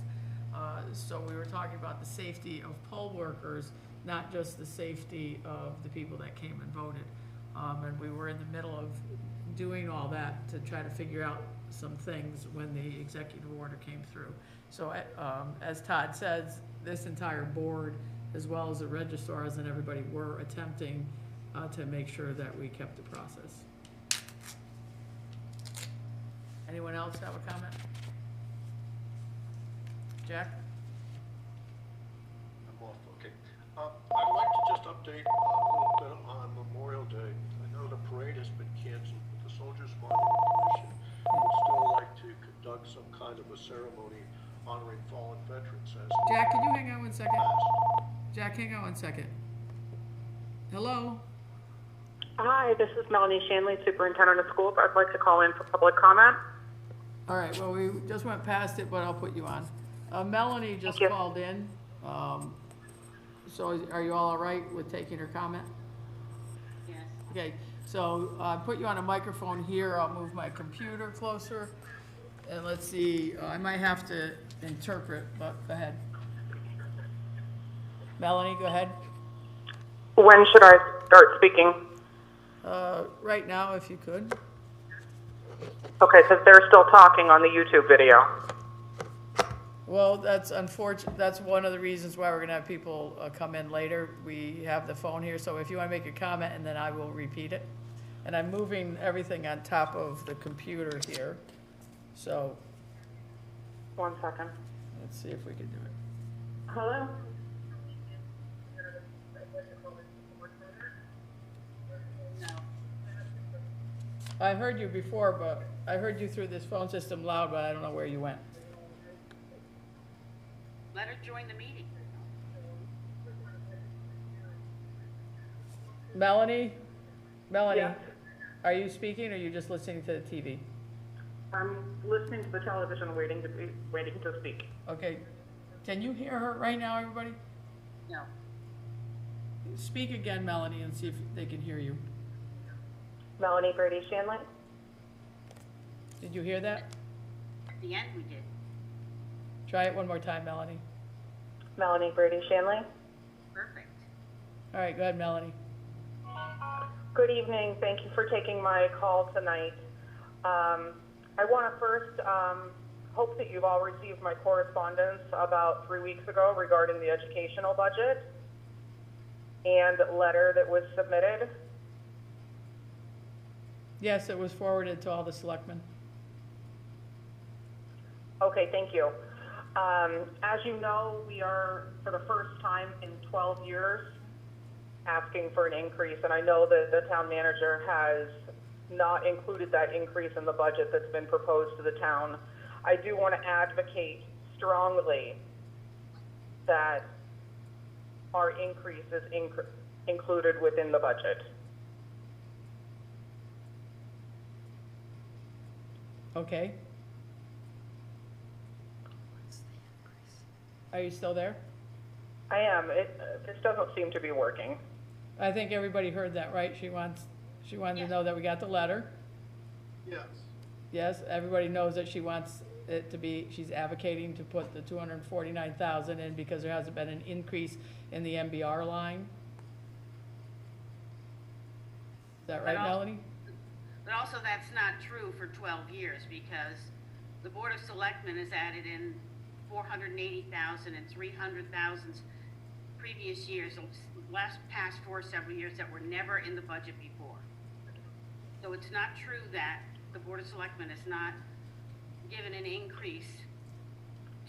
So we were talking about the safety of poll workers, not just the safety of the people that came and voted. And we were in the middle of doing all that to try to figure out some things when the executive order came through. So, as Todd says, this entire board, as well as the registrars and everybody, were attempting to make sure that we kept the process. Anyone else have a comment? Jack? I'm off, okay. I'd like to just update a little bit on Memorial Day. I know the parade has been canceled, but the Soldiers Monument Commission would still like to conduct some kind of a ceremony honoring fallen veterans as Jack, can you hang on one second? past. Jack, hang on one second. Hello? Hi, this is Melanie Shanley, Superintendent of Schools. I'd like to call in for public comment. All right, well, we just went past it, but I'll put you on. Melanie just Thank you. called in. So are you all right with taking her comment? Yes. Okay, so I put you on a microphone here. I'll move my computer closer. And let's see, I might have to interpret, but go ahead. Melanie, go ahead. When should I start speaking? Right now, if you could. Okay, because they're still talking on the YouTube video. Well, that's unfortunate. That's one of the reasons why we're gonna have people come in later. We have the phone here, so if you wanna make a comment, and then I will repeat it. And I'm moving everything on top of the computer here. So, 1 second. let's see if we can do it. Hello? No. I heard you before, but I heard you through this phone system loud, but I don't know where you went. Let her join the meeting. Melanie? Melanie, Yeah. are you speaking, or are you just listening to the TV? I'm listening to the television, waiting to speak. Okay. Can you hear her right now, everybody? No. Speak again, Melanie, and see if they can hear you. Melanie Brady Shanley? Did you hear that? At the end, we did. Try it one more time, Melanie. Melanie Brady Shanley? Perfect. All right, go ahead, Melanie. Good evening. Thank you for taking my call tonight. I want to first hope that you've all received my correspondence about 3 weeks ago regarding the educational budget and letter that was submitted. Yes, it was forwarded to all the selectmen. Okay, thank you. As you know, we are, for the first time in 12 years, asking for an increase, and I know that the town manager has not included that increase in the budget that's been proposed to the town. I do want to advocate strongly that our increase is included within the budget. Okay. Are you still there? I am. This doesn't seem to be working. I think everybody heard that, right? She wanted to know that we got the letter. Yes. Yes, everybody knows that she wants it to be, she's advocating to put the 249,000 in because there hasn't been an increase in the MBR line. Is that right, But Melanie? But also, that's not true for 12 years, because the Board of Selectmen has added in 480,000 and 300,000 previous years, past several years that were never in the budget before. So it's not true that the Board of Selectmen has not given an increase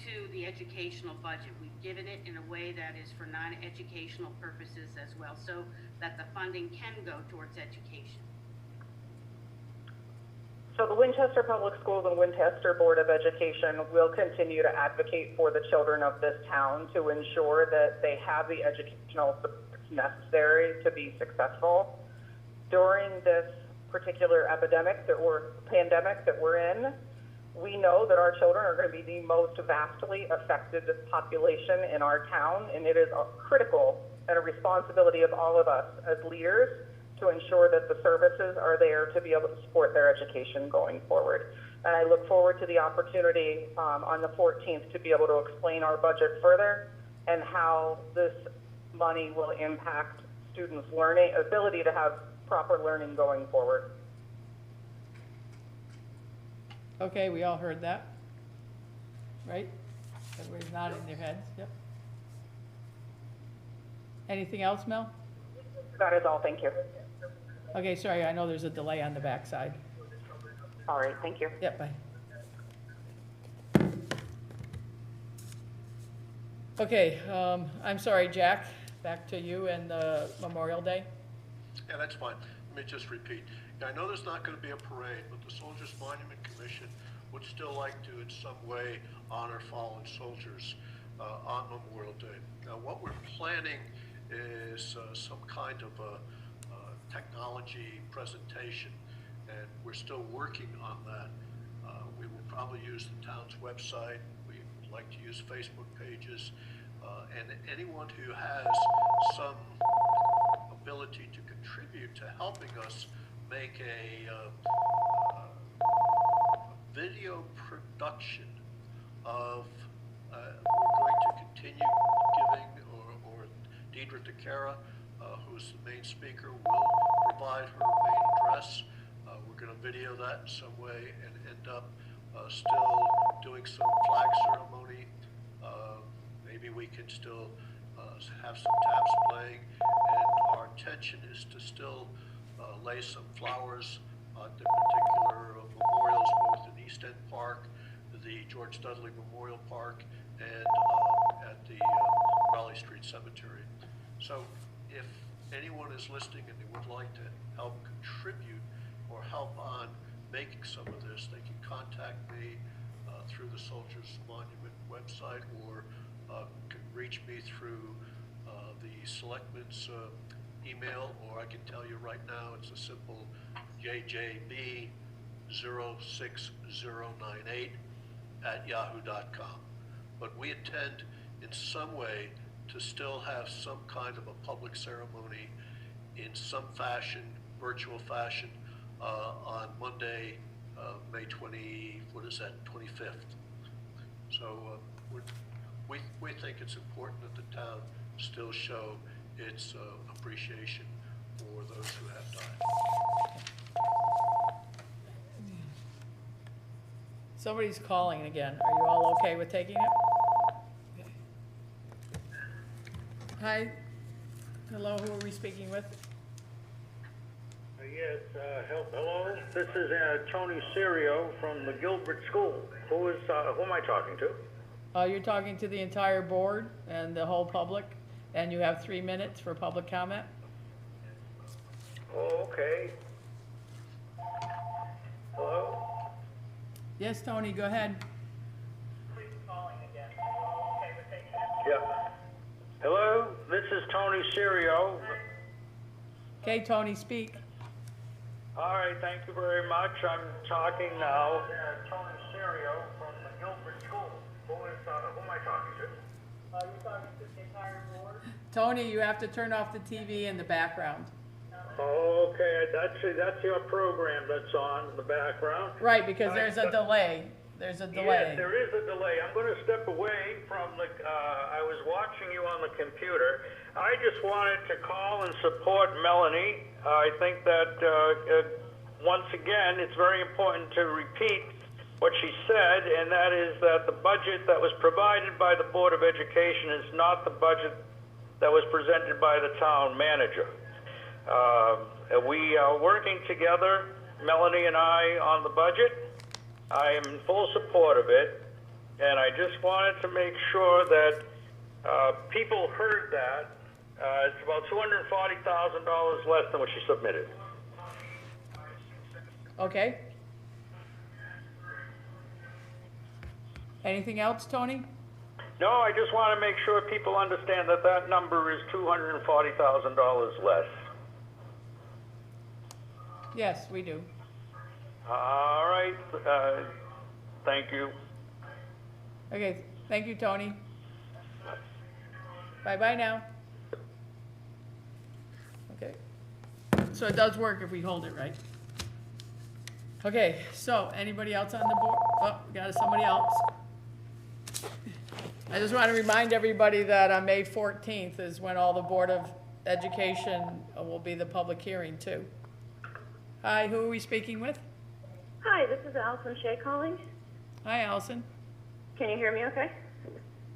to the educational budget. We've given it in a way that is for non-educational purposes as well, so that the funding can go towards education. So the Winchester Public Schools and Winchester Board of Education will continue to advocate for the children of this town to ensure that they have the educational supports necessary to be successful. During this particular pandemic that we're in, we know that our children are going to be the most vastly affected population in our town, and it is critical and a responsibility of all of us as leaders to ensure that the services are there to be able to support their education going forward. And I look forward to the opportunity on the 14th to be able to explain our budget further and how this money will impact students' learning, ability to have proper learning going forward. Okay, we all heard that, right? Everybody's nodding their heads, yep. Anything else, Mel? That is all, thank you. Okay, sorry, I know there's a delay on the backside. All right, thank you. Yep, bye. Okay, I'm sorry, Jack, back to you and Memorial Day. Yeah, that's fine. Let me just repeat. I know there's not going to be a parade, but the Soldiers Monument Commission would still like to, in some way, honor fallen soldiers on Memorial Day. Now, what we're planning is some kind of a technology presentation, and we're still working on that. We will probably use the town's website. We would like to use Facebook pages, and anyone who has some ability to contribute to helping us make a video production of, we're going to continue giving, or Deidre DeCara, who's the main speaker, will provide her main address. We're going to video that in some way and end up still doing some flag ceremony. Maybe we can still have some taps playing, and our intention is to still lay some flowers on the particular memorials, both in East End Park, the George Dudley Memorial Park, and at the Raleigh Street Cemetery. So if anyone is listening and they would like to help contribute or help on making some of this, they can contact me through the Soldiers Monument website, or can reach me through the Selectmen's email, or I can tell you right now it's a simple JJB 06098 at yahoo.com. But we intend in some way to still have some kind of a public ceremony in some fashion, virtual fashion, on Monday, May 25th. So we think it's important that the town still show its appreciation for those who have died. Somebody's calling again. Are you all okay with taking it? Hi. Hello, who are we speaking with? Yes, hello. This is Tony Serio from the Gilbert School. Who am I talking to? You're talking to the entire board and the whole public, and you have 3 minutes for public comment. Oh, okay. Hello? Yes, Tony, go ahead. Yeah. Hello, this is Tony Serio. Okay, Tony, speak. All right, thank you very much. I'm talking now. Tony Serio from the Gilbert School. Who am I talking to? You're talking to the entire board? Tony, you have to turn off the TV in the background. Oh, okay, that's your program that's on in the background. Right, because there's a delay. There's a delay. Yes, there is a delay. I'm going to step away from the, I was watching you on the computer. I just wanted to call and support Melanie. I think that, once again, it's very important to repeat what she said, and that is that the budget that was provided by the Board of Education is not the budget that was presented by the town manager. We are working together, Melanie and I, on the budget. I am in full support of it, and I just wanted to make sure that people heard that. It's about $240,000 less than what she submitted. Okay. Anything else, Tony? No, I just want to make sure people understand that that number is $240,000 less. Yes, we do. All right. Thank you. Okay, thank you, Tony. Bye-bye now. Okay. So it does work if we hold it right. Okay, so anybody else on the board? Oh, we got somebody else. I just want to remind everybody that on May 14th is when all the Board of Education will be the public hearing too. Hi, who are we speaking with? Hi, this is Allison Shea calling. Hi, Allison. Can you hear me okay?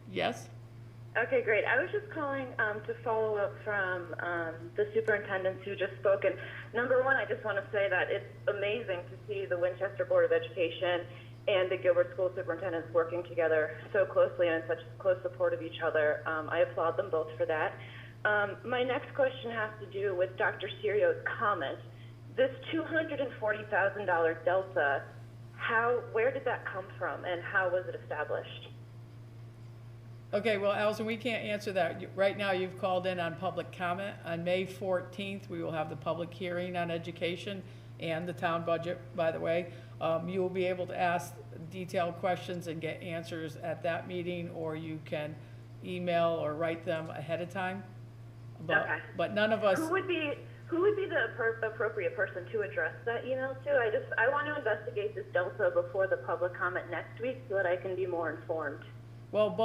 Yes? Okay, great. I was just calling to follow up from the superintendents who just spoke. And number one, I just want to say that it's amazing to see the Winchester Board of Education and the Gilbert School Superintendents working together so closely and in such close support of each other. I applaud them both for that. My next question has to do with Dr. Sirio's comment. This $240,000 delta, where did that come from and how was it established? Okay, well, Allison, we can't answer that. Right now, you've called in on public comment. On May 14th, we will have the public hearing on education and the town budget, by the way. You will be able to ask detailed questions and get answers at that meeting, or you can email or write them ahead of time. Okay. But none of us. Who would be the appropriate person to address that email to? I want to investigate this delta before the public comment next week so that I can be more informed. Well,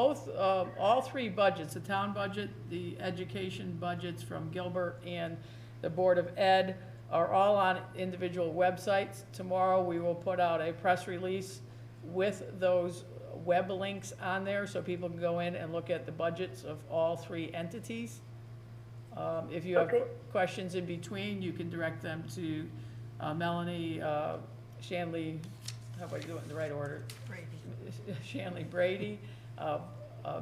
all three budgets, the town budget, the education budgets from Gilbert and the Board of Ed, are all on individual websites. Tomorrow, we will put out a press release with those web links on there so people can go in and look at the budgets of all three entities. If you have questions in between, you can direct them to Melanie Shanley, how do I do it in the right order? Shanley Brady,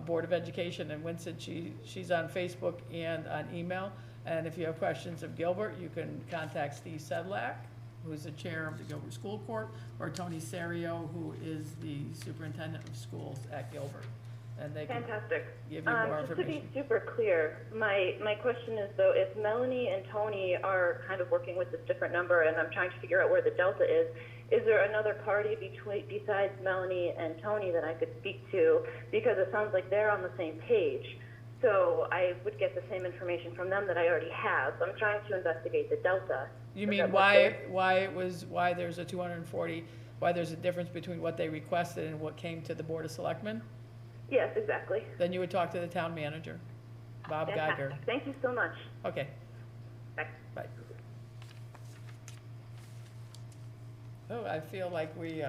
Board of Education in Winston. She's on Facebook and on email. And if you have questions of Gilbert, you can contact Steve Sedlak, who's the chair of the Gilbert School Court, or Tony Serio, who is the superintendent of schools at Gilbert. And they can give you more information. Just to be super clear, my question is though, if Melanie and Tony are kind of working with this different number and I'm trying to figure out where the delta is there another party besides Melanie and Tony that I could speak to? Because it sounds like they're on the same page. So I would get the same information from them that I already have. So I'm trying to investigate the delta. You mean why there's a 240, why there's a difference between what they requested and what came to the Board of Selectmen? Yes, exactly. Then you would talk to the town manager, Bob Fantastic. Geiger. Thank you so much. Okay. Bye. Bye. Oh, I feel like we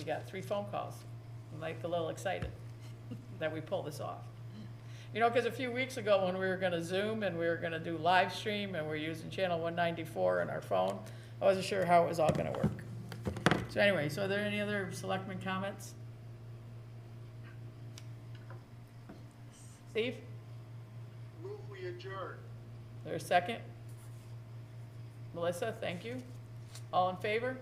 got 3 phone calls. I'm like a little excited that we pulled this off. You know, because a few weeks ago when we were going to Zoom and we were going to do live stream and we're using channel 194 on our phone, I wasn't sure how it was all going to work. So anyway, so are there any other selectmen comments? Steve? Move we adjourn. There's a second? Melissa, thank you. All in favor?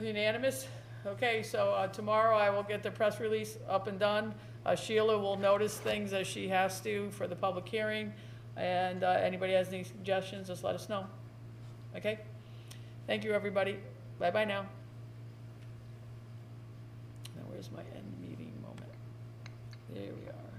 Unanimous? Okay, so tomorrow I will get the press release up and done. Sheila will notice things as she has to for the public hearing. And anybody has any suggestions, just let us know. Okay? Thank you, everybody. Bye-bye now. Now, where's my end meeting moment? There we are.